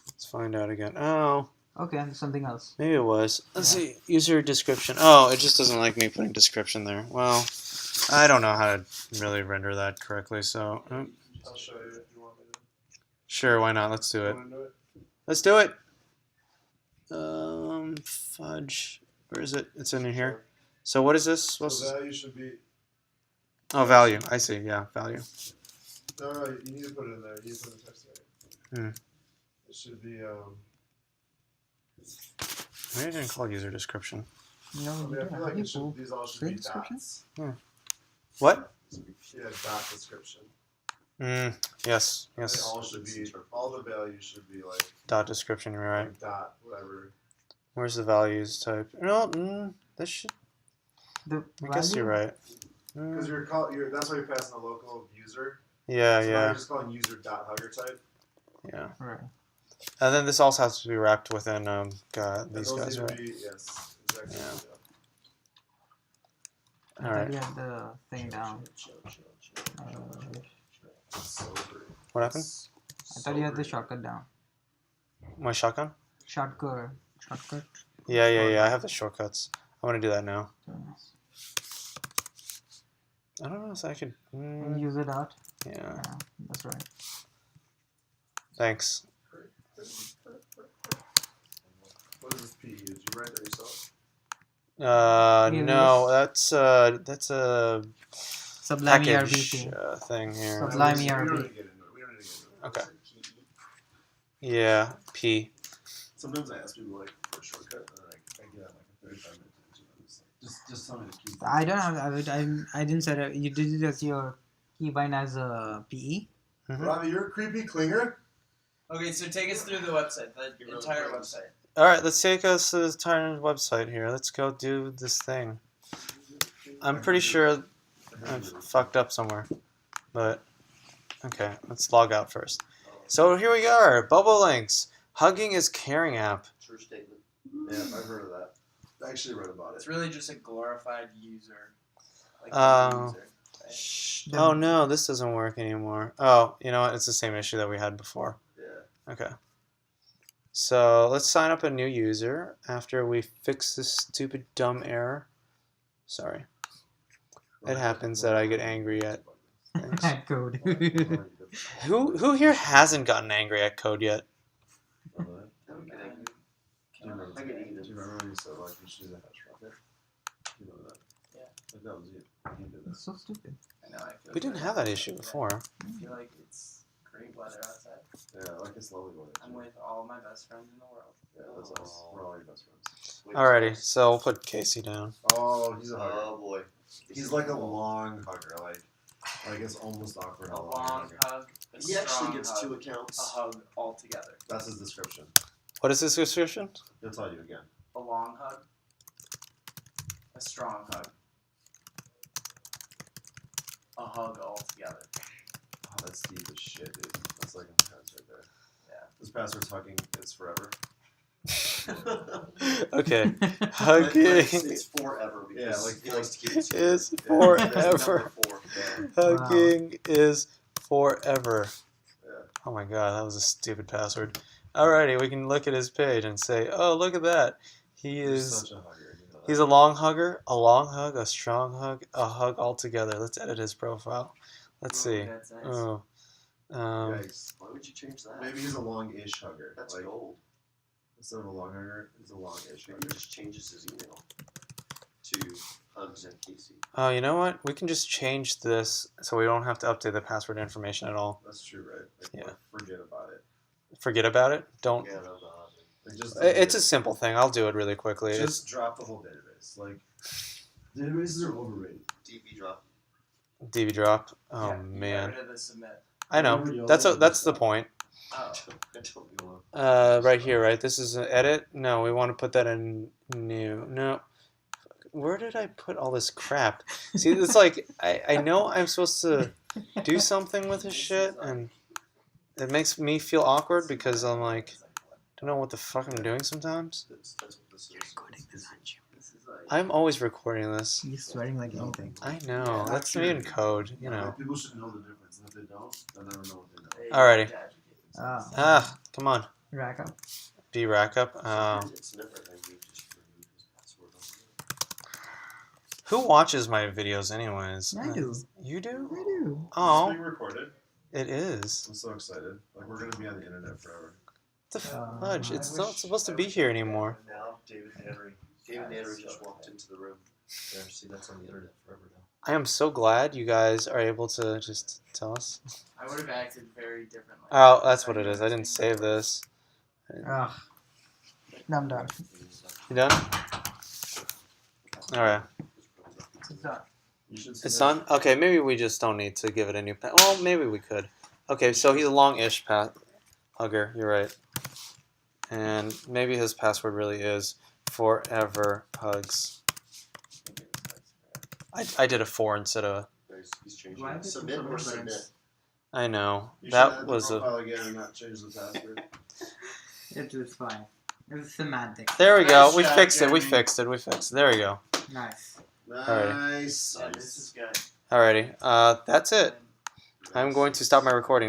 let's find out again. Oh, Okay, and something else. maybe it was. Let's Yeah. see. User description. Oh, it just doesn't like me putting description there. Well, I don't know how to really render that correctly, so I'll show you if you want me to. sure, why not? Let's do it. Want to do it? Let's do it. Fudge. Where is it? It's in here. Sure. So what is this? So What's value should be. oh, value. I see. Yeah, value. No, you need to put it in there. You need to put it in the text area. It should be. Maybe I didn't call user description. No, I you mean, I don't feel like have it should, these all should be description? dots. What? Yeah, dot description. Yes. They Yes. all should be. All the values should be like, Dot description. You're right. like dot whatever. Where's the values type? No. This should. The I guess you're value? right. Because that's why you're passing the local user. Yeah. So now Yeah. you're just calling user dot hugger type. Yeah. Right. And then this also has to be wrapped within And these those guys, need to right? be, yes, exactly. Yeah. I All thought right. you had the thing down. Sober. What happened? I thought you had the shortcut down. My shotgun? Shortcut. Yeah. I have the shortcuts. I want to do that now. I don't know if I could. And use it out. Yeah. Yeah, that's right. Thanks. What is this P? Did you write that yourself? No, that's a Sublime package ERB thing here. Sublime We don't ERB. need to get into it. We don't need to get into it. Okay. Just like, Yeah, P. sometimes I ask people like for a shortcut, and I get like a 35-minute decision. I'm just tell me the key. I don't have. I didn't set it. You did it as your keybind as a PE. Robbie, you're a creepy clinger. Okay, so take us through the website, the You're really entire close. website. All right, let's take us to the entire website here. Let's go do this thing. I'm pretty sure I've fucked up somewhere, but okay, let's log out first. So here we are, Bobolinks. Hugging is caring app. True statement. Yeah, I've heard of that. I actually read about It's it. really just a glorified user. Like Oh. user. Right? Oh no, this doesn't work anymore. Oh, you know what? It's the same issue that we had before. Yeah. Okay. So let's sign up a new user after we fix this stupid dumb error. Sorry. It happens that I get angry at things. That code. Who here hasn't gotten angry at code yet? Do you remember when you said like you should do that rocket? You know that? Yeah. Like that was you. You did that. It's so stupid. I know, I feel We didn't have that issue before. I feel like it's great weather outside. Yeah, like it's lovely weather. I'm with all my best friends in the world. Yeah, that's us. We're all your best friends. Alrighty, so we'll put Casey down. Oh, he's a hugger. Oh boy. He's like a long hugger. Like it's almost awkward. A how long he is. hug, a He actually strong gets hug, 2 a accounts. hug all together. That's his description. What is this description? He'll tell you again. A long hug, a strong hug, a hug all together. Oh, that's deep as shit, dude. That's like intense right there. Yeah. This password's hugging is forever. Okay. But Hugging it's forever because Yeah, like he likes to keep it secret. is Yeah. forever. Number 4. Yeah. Hugging is forever. Yeah. Oh my god, that was a stupid password. Alrighty, we can look at his page and say, oh, look at that. He He's is. such a hugger. You know that. He's a long hugger, a long hug, a strong hug, a hug all together. Let's edit his profile. Let's Ooh, see. That's nice. Oh. Yikes. Why would you change that? Maybe he's a long-ish hugger. That's like, gold. instead of a long hugger, he's a long-ish Maybe he hugger. just changes his email to Hugs and Casey. Oh, you know what? We can just change this so we don't have to update the password information at all. That's true, right? Like, Yeah. forget about it. Forget about it. Don't. Yeah, no. Like, just It's a simple thing. I'll do it really quickly. just drop the whole database. Like, databases are overrated. DB drop. It's DB drop. Oh Yeah, you man, Get rid of the submit. I know. That's the point. Oh. I don't know. Right here, right? This is an edit. No, we want to put that in new. No. Where did I put all this crap? See, it's like I know I'm supposed to do something with this shit, and it makes me feel awkward because I'm like, don't know what the fuck I'm doing sometimes. That's what this is. This is like. I'm always recording this. He's sweating like anything. I know. That's me in code, you know. People should know the difference, and if they don't, they'll never know what they know. Alrighty. Ah, Ah, come on. rack up. B rack up. It's never ending. Just remove his password. Who watches my videos anyways? I do. You do? I do. It's Oh, being recorded. it is. I'm so excited. Like we're gonna be on the internet forever. What the Uh, fudge? I It's not wish- supposed to be here anymore. And now David Nannery just walked into the room. There, see, that's on the internet forever now. I am so glad you guys are able to just tell us. I would have acted very differently. Oh, that's what it is. I didn't save this. Ah. I'm done. You done? Alright. It's done. You should It's submit- done? Okay, maybe we just don't need to give it a new path. Well, maybe we could. Okay, so he's a long-ish path hugger. You're right. And maybe his password really is forever hugs. I did a 4 instead of He's changing. Why it. did Submit or Bobolinks- submit. I know. You should That add was the a... profile again and not change the password. It was fine. It was semantics. There we go. Nice We job, fixed it. We Jeremy. fixed it. We fixed it. There we go. Nice. Nice. Yeah, this is good. Alrighty. That's it. I'm going to stop my recording now.